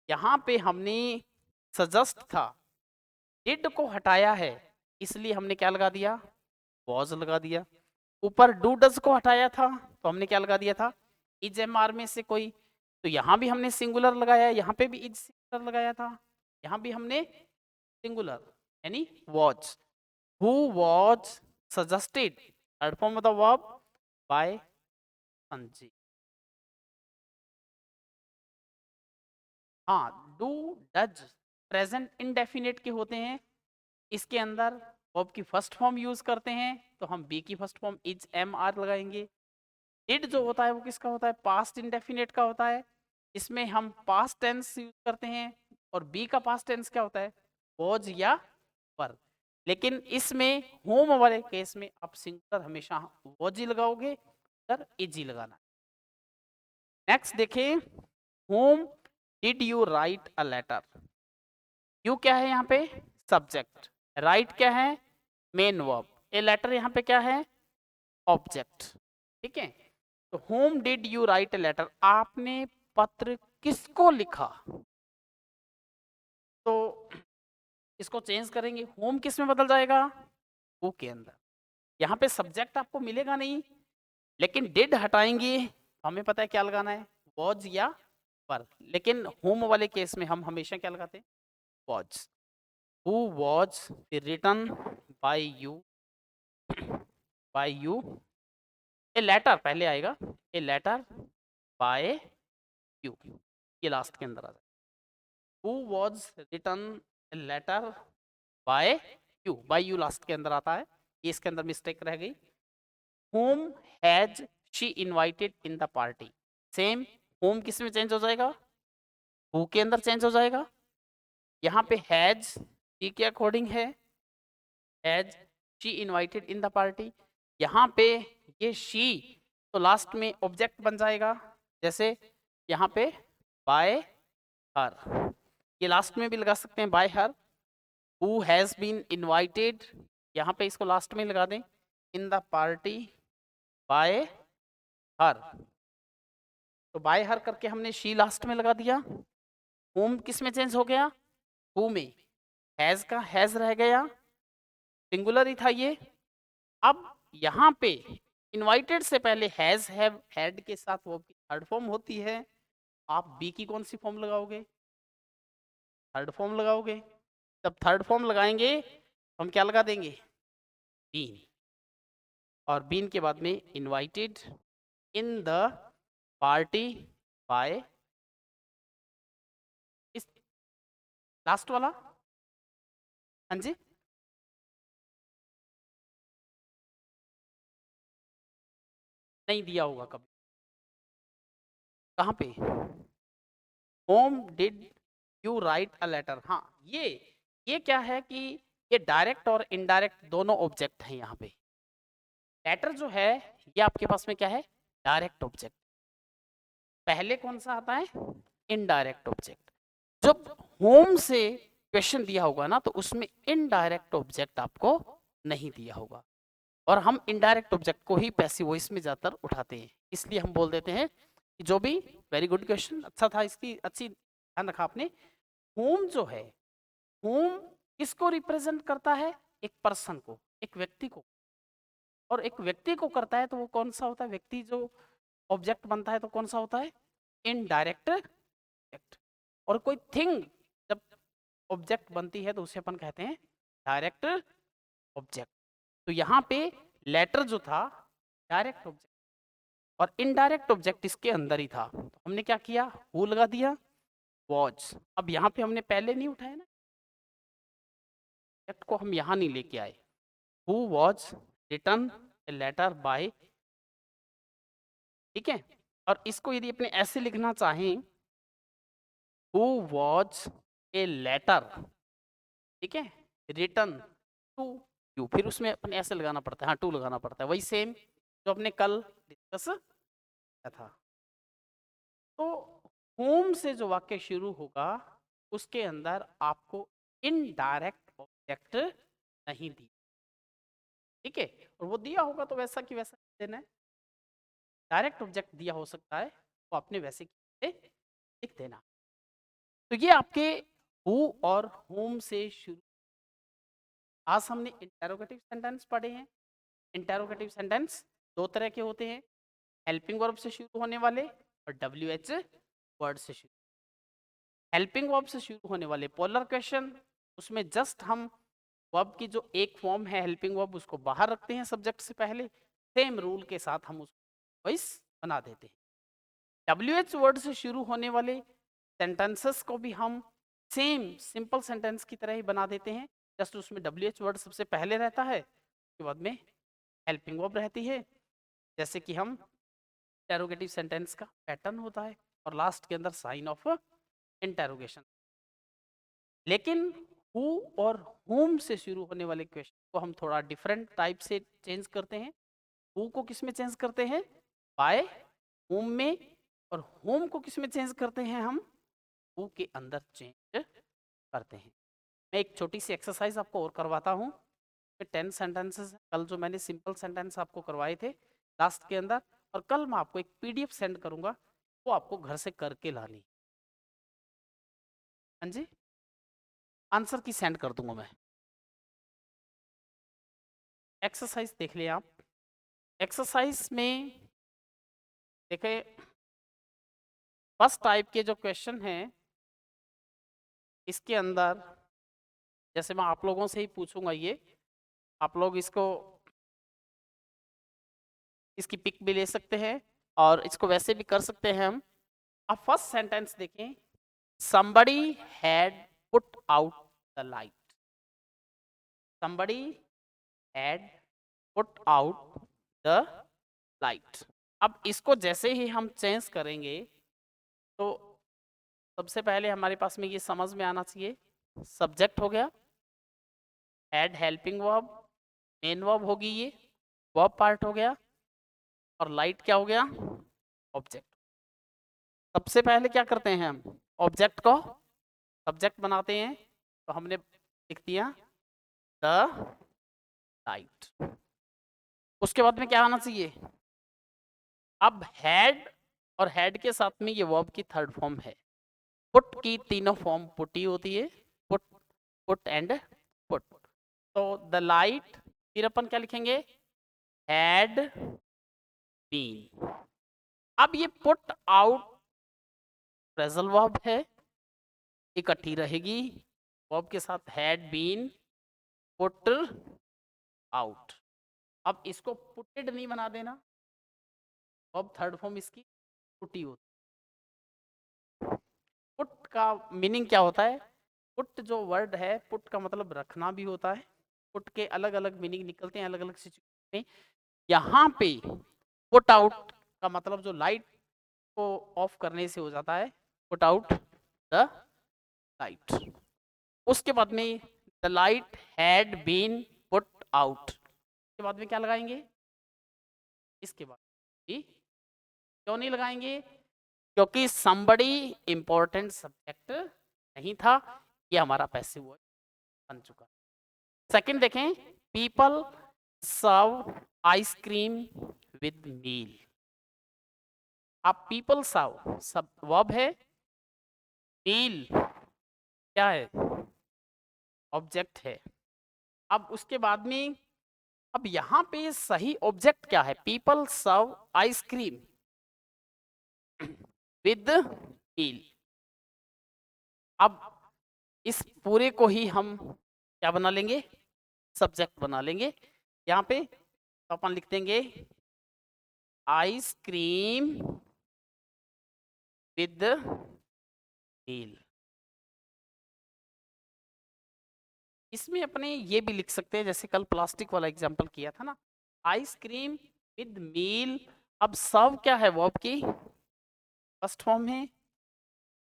यहाँ पे हमने सजेस्ट था, डिड को हटाया है, इसलिए हमने क्या लगा दिया? वॉज लगा दिया। ऊपर डू डज को हटाया था तो हमने क्या लगा दिया था? इज एम आर में से कोई। तो यहाँ भी हमने सिंगुलर लगाया, यहाँ पे भी इज सिंगुलर लगाया था, यहाँ भी हमने सिंगुलर यानी watch. Who watch suggested, third form of the verb, by Sanjeev. हाँ, डू डज प्रेजेंट इंडेफिनिट के होते हैं। इसके अंदर वर्ब की फर्स्ट फॉर्म यूज करते हैं तो हम बी की first form is am are लगाएंगे। डिड जो होता है वो किसका होता है? पास्ट इंडेफिनिट का होता है। इसमें हम पास्ट टेंस यूज करते हैं और बी का पास्ट टेंस क्या होता है? वॉज या वर। लेकिन इसमें होम वाले केस में आप सिंगुलर हमेशा वॉज ही लगाओगे, सर इज ही लगाना। नेक्स्ट देखें, whom did you write a letter. You क्या है यहाँ पे? सब्जेक्ट। राइट क्या है? Main verb. ए लेटर यहाँ पे क्या है? ऑब्जेक्ट। ठीक है, तो whom did you write a letter, आपने पत्र किसको लिखा? तो इसको चेंज करेंगे, होम किस में बदल जाएगा? हु के अंदर। यहाँ पे सब्जेक्ट आपको मिलेगा नहीं, लेकिन डिड हटाएंगे तो हमें पता है क्या लगाना है? वॉज या पर। लेकिन होम वाले केस में हम हमेशा क्या लगाते हैं? Was. Who was written by you, by you. A letter पहले आएगा, ए लेटर बाय यू, ये लास्ट के अंदर आ जाए। Who was written a letter by you, by you last के अंदर आता है, ये इसके अंदर मिस्टेक रह गई। Whom has she invited in the party, same whom किस में चेंज हो जाएगा? who के अंदर चेंज हो जाएगा। यहाँ पे has she के अकॉर्डिंग है, has she invited in the party। यहाँ पे ये she तो लास्ट में ऑब्जेक्ट बन जाएगा, जैसे यहाँ पे by her, ये लास्ट में भी लगा सकते हैं by her। who has been invited, यहाँ पे इसको लास्ट में लगा दें, in the party by her। तो by her करके हमने she लास्ट में लगा दिया। whom किस में चेंज हो गया? who में। has का has रह गया, सिंगुलर ही था ये। अब यहाँ पे इनवाइटेड से पहले हैज हैव हैड के साथ वो थर्ड फॉर्म होती है, आप बी की कौन सी फॉर्म लगाओगे? थर्ड फॉर्म लगाओगे। जब थर्ड फॉर्म लगाएंगे हम क्या लगा देंगे? बीन। और बीन के बाद में invited in the party by, इस लास्ट वाला। हाँ जी, नहीं दिया होगा कभी, कहाँ पे? Whom did you write a letter. हाँ, ये क्या है कि ये डायरेक्ट और इनडायरेक्ट दोनों ऑब्जेक्ट हैं यहाँ पे। लेटर जो है ये आपके पास में क्या है? Direct object. पहले कौन सा आता है? Indirect object. जब होम से क्वेश्चन दिया होगा ना तो उसमें इनडायरेक्ट ऑब्जेक्ट आपको नहीं दिया होगा। और हम इनडायरेक्ट ऑब्जेक्ट को ही पैसिव वॉइस में ज्यादातर उठाते हैं, इसलिए हम बोल देते हैं कि जो भी, वेरी गुड क्वेश्चन, अच्छा था, इसकी अच्छी ध्यान रखा आपने। होम जो है, होम किसको रिप्रेजेंट करता है? एक पर्सन को, एक व्यक्ति को, और एक व्यक्ति को करता है तो वो कौन सा होता है? व्यक्ति जो ऑब्जेक्ट बनता है तो कौन सा होता है? Indirect object. और कोई थिंग जब ऑब्जेक्ट बनती है तो उसे अपन कहते हैं डायरेक्ट ऑब्जेक्ट। तो यहाँ पे लेटर जो था डायरेक्ट ऑब्जेक्ट और इनडायरेक्ट ऑब्जेक्ट इसके अंदर ही था, तो हमने क्या किया? हु लगा दिया, वॉच। अब यहाँ पे हमने पहले नहीं उठाया ना, ऑब्जेक्ट को हम यहाँ नहीं लेके आए। Who was written a letter by, ठीक है। और इसको यदि अपने ऐसे लिखना चाहें, हु वॉज ए लेटर, ठीक है, रिटन टू यू, फिर उसमें अपन ऐसे लगाना पड़ता है, हाँ टू लगाना पड़ता है, वही सेम जो अपने कल डिस्कस किया था। तो होम से जो वाक्य शुरू होगा उसके अंदर आपको इनडायरेक्ट ऑब्जेक्ट नहीं दी, ठीक है। और वो दिया होगा तो वैसा कि वैसा देना है। डायरेक्ट ऑब्जेक्ट दिया हो सकता है तो आपने वैसे लिख देना। तो ये आपके हु और होम से शुरू। आज हमने इंटेरोगेटिव सेंटेंस पढ़े हैं। इंटेरोगेटिव सेंटेंस दो तरह के होते हैं, हेल्पिंग वर्ब से शुरू होने वाले और WH वर्ड से शुरू। हेल्पिंग वर्ब से शुरू होने वाले पोलर क्वेश्चन, उसमें जस्ट हम वर्ब की जो एक फॉर्म है हेल्पिंग वर्ब उसको बाहर रखते हैं सब्जेक्ट से पहले, सेम रूल के साथ हम उसको वॉइस बना देते हैं। WH वर्ड से शुरू होने वाले सेंटेंसेस को भी हम सेम सिंपल सेंटेंस की तरह ही बना देते हैं, जस्ट उसमें WH वर्ड सबसे पहले रहता है, उसके बाद में हेल्पिंग वर्ब रहती है, जैसे कि हम इंटेरोगेटिव सेंटेंस का पैटर्न होता है, और लास्ट के अंदर साइन ऑफ इंटेरोगेशन। लेकिन हु और होम से शुरू होने वाले क्वेश्चन को हम थोड़ा डिफरेंट टाइप से चेंज करते हैं। हु को किस में चेंज करते हैं? बाय होम में। और होम को किस में चेंज करते हैं? हम हु के अंदर चेंज करते हैं। मैं एक छोटी सी एक्सरसाइज आपको और करवाता हूँ। 10 सेंटेंसेस कल जो मैंने सिंपल सेंटेंस आपको करवाए थे लास्ट के अंदर, और कल मैं आपको एक PDF सेंड करूंगा, वो आपको घर से करके लानी। हाँ जी, आंसर की सेंड कर दूंगा मैं। एक्सरसाइज देख लिया आप। एक्सरसाइज में देखे फर्स्ट टाइप के जो क्वेश्चन हैं इसके अंदर, जैसे मैं आप लोगों से ही पूछूंगा, ये आप लोग इसको इसकी पिक भी ले सकते हैं और इसको वैसे भी कर सकते हैं हम। अब फर्स्ट सेंटेंस देखें, somebody had put out the light, somebody had put out the light। अब इसको जैसे ही हम चेंज करेंगे तो सबसे पहले हमारे पास में ये समझ में आना चाहिए, सब्जेक्ट हो गया, had helping verb, main verb होगी, ये वर्ब पार्ट हो गया, और लाइट क्या हो गया? ऑब्जेक्ट। सबसे पहले क्या करते हैं हम? ऑब्जेक्ट को सब्जेक्ट बनाते हैं, तो हमने लिख दिया द लाइट। उसके बाद में क्या आना चाहिए? अब हैड, और हैड के साथ में ये वर्ब की थर्ड फॉर्म है। पुट की तीनों फॉर्म पुट ही होती है, पुट, पुट एंड पुट। तो द लाइट, फिर अपन क्या लिखेंगे? Had been. अब ये पुट आउट फ्रेजल वर्ब है, इकट्ठी रहेगी वर्ब के साथ, हैड बीन पुट आउट। अब इसको पुटेड नहीं बना देना, वर्ब थर्ड फॉर्म इसकी पुटी होती। पुट का मीनिंग क्या होता है? पुट जो वर्ड है, पुट का मतलब रखना भी होता है। पुट के अलग अलग मीनिंग निकलते हैं अलग अलग सिचुएशन में। यहाँ पे पुट आउट का मतलब जो लाइट को ऑफ करने से हो जाता है, पुट आउट द लाइट। उसके बाद में the light had been put out के बाद में क्या लगाएंगे? इसके बाद क्यों नहीं लगाएंगे? क्योंकि somebody इंपॉर्टेंट सब्जेक्ट नहीं था, ये हमारा पैसिव वॉइस बन चुका। सेकंड देखें, पीपल सर्व आइसक्रीम विद मील। अब पीपल सर्व सब वर्ब है, मील क्या है, ऑब्जेक्ट है। अब उसके बाद में अब यहाँ पे सही ऑब्जेक्ट क्या है, पीपल सर्व आइसक्रीम विद मील। अब इस पूरे को ही हम क्या बना लेंगे, सब्जेक्ट बना लेंगे। यहाँ पे तो अपन लिख देंगे आइसक्रीम विद मील। इसमें अपने ये भी लिख सकते हैं, जैसे कल प्लास्टिक वाला एग्जांपल किया था ना, आइसक्रीम विद मील। अब सर्व क्या है, वर्ब की फर्स्ट फॉर्म है,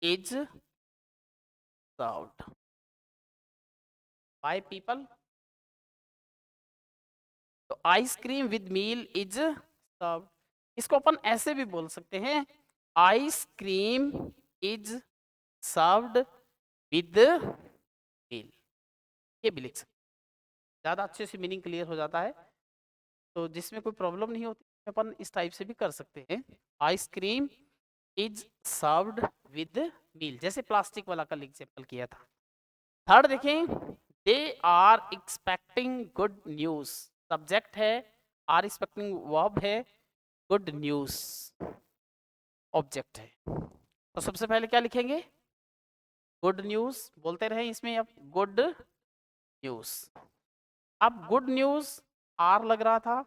इज सर्व्ड बाय पीपल। तो ice cream with meal is served. इसको अपन ऐसे भी बोल सकते हैं, ice cream is served with meal, ये भी लिख सकते हैं, ज़्यादा अच्छे से मीनिंग क्लियर हो जाता है। तो जिसमें कोई प्रॉब्लम नहीं होती अपन इस टाइप से भी कर सकते हैं, ice cream is served with meal, जैसे प्लास्टिक वाला कल एग्जांपल किया था। थर्ड देखें, they are expecting good news, subject है, आर एक्सपेक्टिंग वर्ब है, गुड न्यूज ऑब्जेक्ट है। तो सबसे पहले क्या लिखेंगे, गुड न्यूज बोलते रहे इसमें, अब गुड न्यूज। अब गुड न्यूज आर लग रहा था,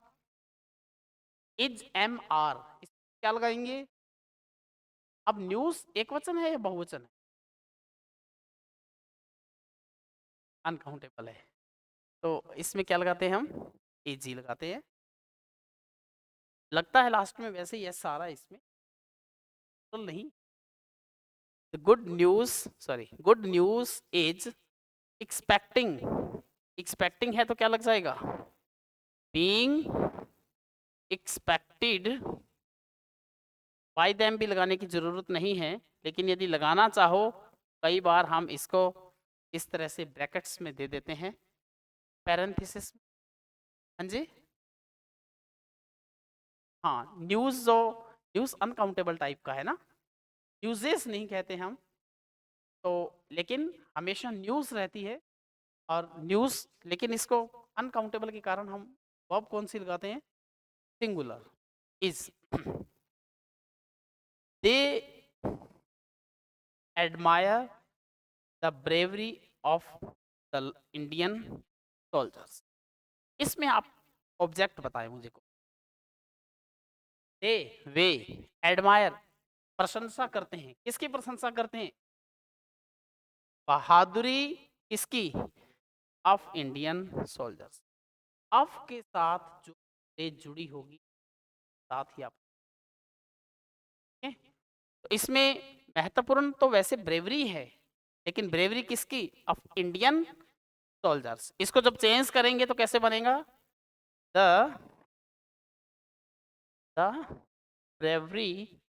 इज एम आर, क्या लगाएंगे। अब न्यूज एक वचन है या बहुवचन है, अनकाउंटेबल है, तो इसमें क्या लगाते हैं हम, एजी लगाते हैं। लगता है लास्ट में वैसे ही यस आ रहा है इसमें, तो नहीं। Good news, sorry, good news is expecting, expecting है तो क्या लग जाएगा, बीइंग एक्सपेक्टेड बाय देम भी लगाने की जरूरत नहीं है, लेकिन यदि लगाना चाहो कई बार हम इसको इस तरह से ब्रैकेट्स में दे देते हैं, पैरेंथेसिस। हाँ जी, हाँ, न्यूज जो न्यूज अनकाउंटेबल टाइप का है ना, न्यूजेस नहीं कहते हम तो, लेकिन हमेशा न्यूज रहती है और न्यूज, लेकिन इसको अनकाउंटेबल के कारण हम वर्ब कौन सी लगाते हैं, singular, is. They admire the bravery of the Indian soldiers. इसमें आप ऑब्जेक्ट बताएं मुझे को, दे वे एडमायर प्रशंसा करते हैं, किसकी प्रशंसा करते हैं, बहादुरी किसकी, ऑफ इंडियन सोल्जर्स। ऑफ के साथ जो से जुड़ी होगी साथ ही आप, तो इसमें महत्वपूर्ण तो वैसे ब्रेवरी है, लेकिन ब्रेवरी किसकी, ऑफ इंडियन सोल्जर्स। इसको जब चेंज करेंगे तो कैसे बनेगा, the bravery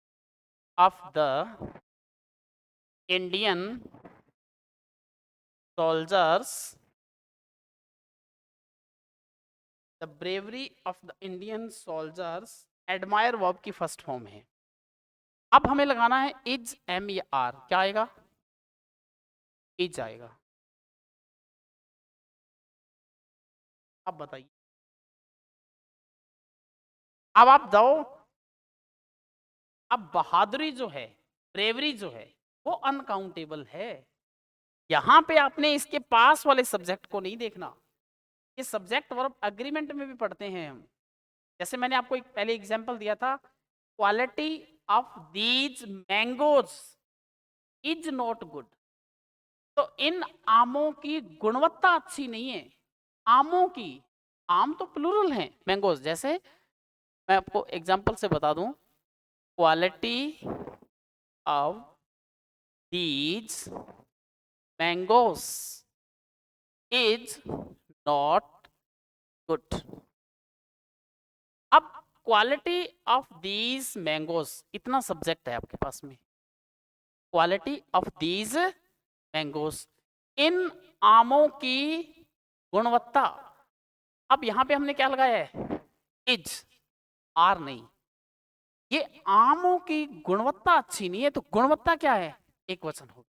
of the Indian soldiers, the bravery of the Indian soldiers, admire verb की फर्स्ट फॉर्म है। अब हमें लगाना है इज एम या आर, क्या आएगा, इज आएगा। अब बताइए, अब आप जाओ, अब बहादुरी जो है, ब्रेवरी जो है, वो अनकाउंटेबल है। यहां पे आपने इसके पास वाले सब्जेक्ट को नहीं देखना, ये सब्जेक्ट वर्ब एग्रीमेंट में भी पढ़ते हैं हम। जैसे मैंने आपको एक पहले एग्जांपल दिया था, quality of these mangoes is not good, तो इन आमों की गुणवत्ता अच्छी नहीं है, आमों की, आम तो प्लूरल है, मैंगोज, जैसे मैं आपको एग्जांपल से बता दूं, quality of these mangoes is not good. अब क्वालिटी ऑफ दीज मैंगोज, इतना सब्जेक्ट है आपके पास में, क्वालिटी ऑफ दीज मैंगोज, इन आमों की गुणवत्ता। अब यहाँ पे हमने क्या लगाया है, इज, आर नहीं। ये आमों की गुणवत्ता अच्छी नहीं है, तो गुणवत्ता क्या है, एक वचन होगी।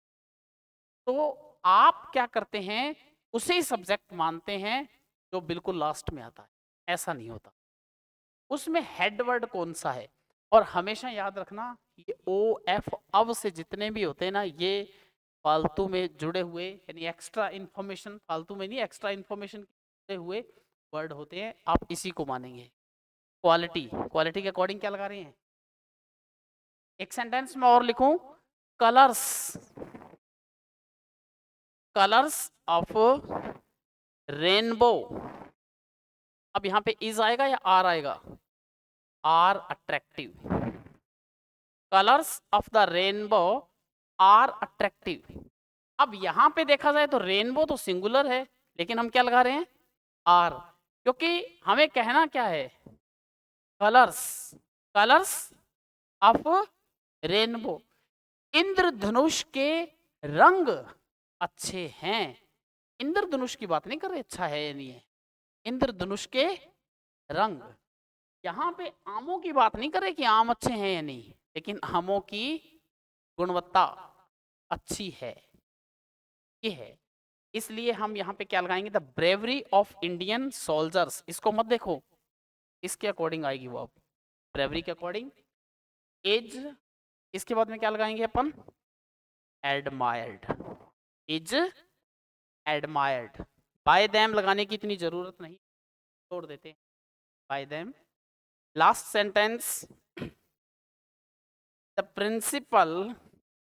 तो आप क्या करते हैं, उसे सब्जेक्ट मानते हैं जो बिल्कुल लास्ट में आता है, ऐसा नहीं होता। उसमें हेड वर्ड कौन सा है, और हमेशा याद रखना ये ओ एफ अब से जितने भी होते हैं ना, ये फालतू में जुड़े हुए, यानी एक्स्ट्रा इन्फॉर्मेशन, फालतू में नहीं, एक्स्ट्रा इन्फॉर्मेशन जुड़े हुए वर्ड होते हैं, आप इसी को मानेंगे। क्वालिटी, क्वालिटी के अकॉर्डिंग क्या लगा रहे हैं, एक सेंटेंस में और लिखूं, कलर्स, कलर्स ऑफ रेनबो। अब यहां पे इज आएगा या आर आएगा, are attractive, colours of the rainbow are attractive. अब यहां पे देखा जाए तो रेनबो तो सिंगुलर है, लेकिन हम क्या लगा रहे हैं, आर, क्योंकि हमें कहना क्या है, कलर्स, कलर्स ऑफ रेनबो, इंद्रधनुष के रंग अच्छे हैं। इंद्रधनुष की बात नहीं कर रहे अच्छा है या नहीं है, इंद्रधनुष के रंग। यहाँ पे आमों की बात नहीं कर रहे कि आम अच्छे हैं या नहीं, लेकिन आमों की गुणवत्ता अच्छी है, ये है। इसलिए हम यहाँ पे क्या लगाएंगे, the bravery of Indian soldiers, इसको मत देखो, इसके अकॉर्डिंग आएगी वो, अब ब्रेवरी के अकॉर्डिंग, एज, इसके बाद में क्या लगाएंगे अपन, admired, is admired, by them लगाने की इतनी जरूरत नहीं, छोड़ देते हैं by them. Last sentence, the principal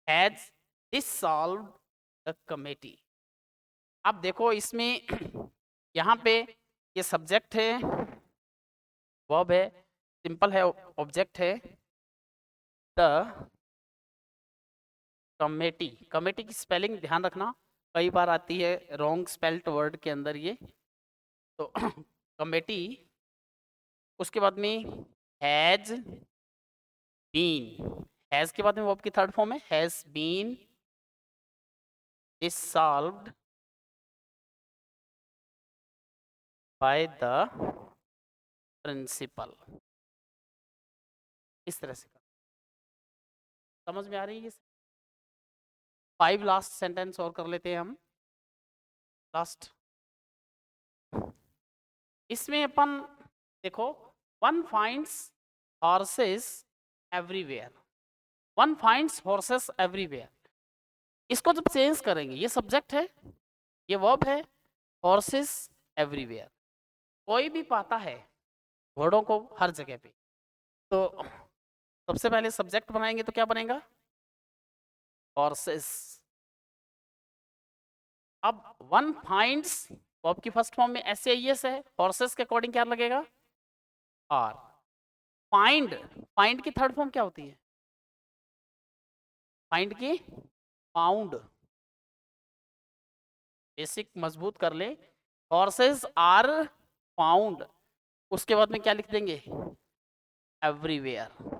has dissolved the committee. अब देखो इसमें यहाँ पे ये सब्जेक्ट है, वर्ब है, सिंपल है, ऑब्जेक्ट है, द कमेटी। कमेटी की स्पेलिंग ध्यान रखना, कई बार आती है रॉन्ग स्पेल्ड वर्ड के अंदर ये, तो कमेटी, उसके बाद में हैज बीन, हैज के बाद में वर्ब की थर्ड फॉर्म है, has been dissolved by the principal. इस तरह से समझ में आ रही है। 5 लास्ट सेंटेंस और कर लेते हैं हम, लास्ट। इसमें अपन देखो, one finds horses everywhere, one finds horses everywhere, इसको जब चेंज करेंगे, ये सब्जेक्ट है, ये वर्ब है, हॉर्सेस एवरीवेयर, कोई भी पाता है घोड़ों को हर जगह पे, तो सबसे पहले सब्जेक्ट बनाएंगे तो क्या बनेगा, हॉर्सेस। अब वन फाइंड्स, वर्ब की फर्स्ट फॉर्म में एस है, हॉर्सेस के अकॉर्डिंग क्या लगेगा, आर। फाइंड, फाइंड की थर्ड फॉर्म क्या होती है, फाइंड की फाउंड, बेसिक मजबूत कर ले, हॉर्सेस आर फाउंड, उसके बाद में क्या लिख देंगे, एवरीवेयर।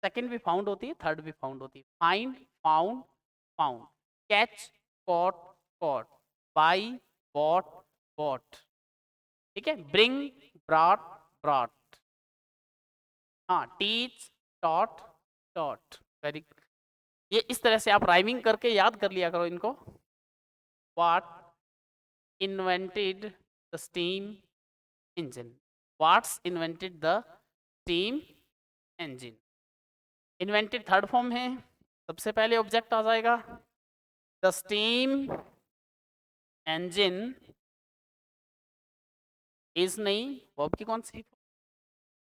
सेकंड भी फाउंड होती है, थर्ड भी फाउंड होती है, find, found, found, catch, caught, caught, buy, bought, bought, ठीक है, ब्रिंग, ब्रॉट, ब्रॉट, हाँ, टीच, टॉट, टॉट, वेरी। ये इस तरह से आप राइमिंग करके याद कर लिया करो इनको। What invented the steam engine? What's invented the steam engine? Invented third form है, सबसे पहले ऑब्जेक्ट आ जाएगा, the steam engine is नहीं, वर्ब की कौन सी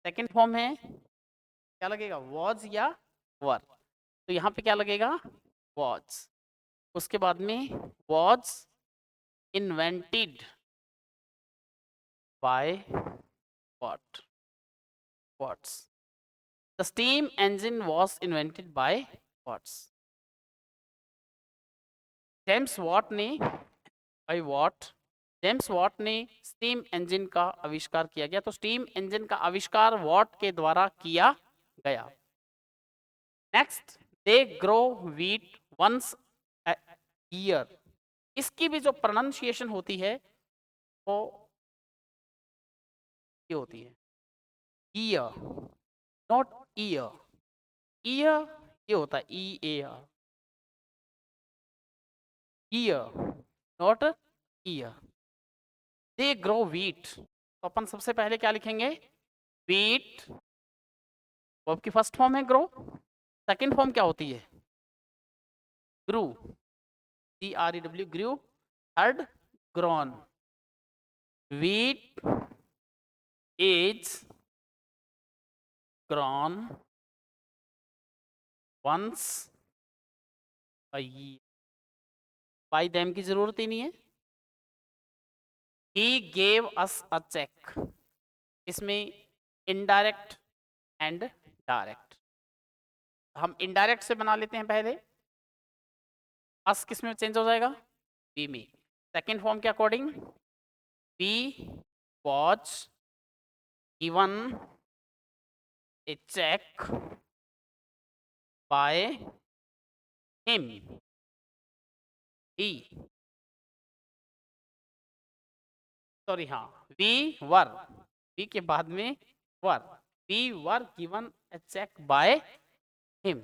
सेकेंड फॉर्म है, क्या लगेगा, was या were, तो यहाँ पे क्या लगेगा, was, उसके बाद में was invented by what, what's, the steam engine was invented by what's, James Watt ने, by what, जेम्स वॉट ने स्टीम इंजन का आविष्कार किया गया, तो स्टीम इंजन का आविष्कार वॉट के द्वारा किया गया। Next, they grow wheat once year, इसकी भी जो प्रोनाउंसिएशन होती है वो ये होती है ईयर, नॉट ईयर। ईयर ये होता है E A R, year not year. They grow wheat, तो अपन सबसे पहले क्या लिखेंगे, वीट, वो आपकी फर्स्ट फॉर्म है ग्रो। सेकंड फॉर्म क्या होती है, grew, GREW, grew. Third grown, wheat is grown once a year. By them की जरूरत ही नहीं है। He gave us a check, इसमें इनडायरेक्ट एंड डायरेक्ट, हम इनडायरेक्ट से बना लेते हैं पहले। अस किस में चेंज हो जाएगा, बी में। सेकेंड फॉर्म के according, be watch given a check by him, he, sorry हाँ, वी वर, वी के बाद में were, we were given a check by him.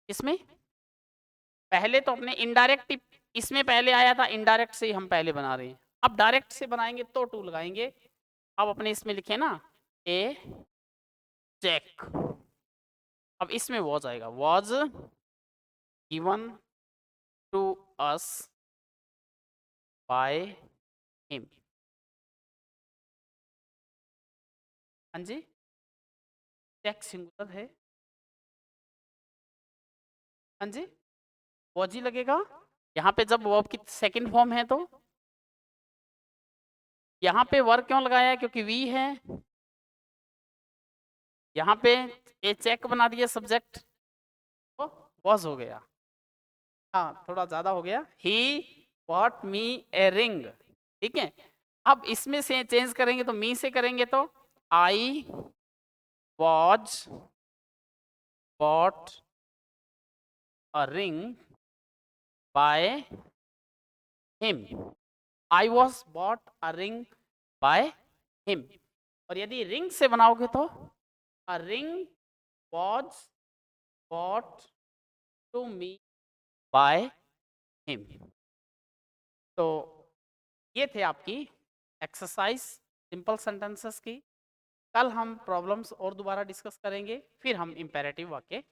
इसमें पहले तो अपने इनडायरेक्ट, इसमें पहले आया था, इनडायरेक्ट से ही हम पहले बना रहे हैं। अब डायरेक्ट से बनाएंगे तो टू लगाएंगे। अब अपने इसमें लिखे ना ए चेक, अब इसमें वॉज आएगा, was given to us by him. हाँ जी, चेक सिंगुलर है, हाँ जी, वॉज ही लगेगा। यहाँ पे जब वर्ब की सेकंड फॉर्म है तो यहाँ पे वर्ब क्यों लगाया है, क्योंकि वी है। यहाँ पे ए चेक बना दिया सब्जेक्ट, तो वॉज हो गया। हाँ थोड़ा ज्यादा हो गया, he bought me a ring, ठीक है। अब इसमें से चेंज करेंगे तो मी से करेंगे तो I was bought a ring by him, I was bought a ring by him. और यदि रिंग से बनाओगे तो a ring was bought to me by him. तो ये थे आपकी एक्सरसाइज सिंपल सेंटेंसेस की। कल हम प्रॉब्लम्स और दोबारा डिस्कस करेंगे, फिर हम इंपेरेटिव वाक्य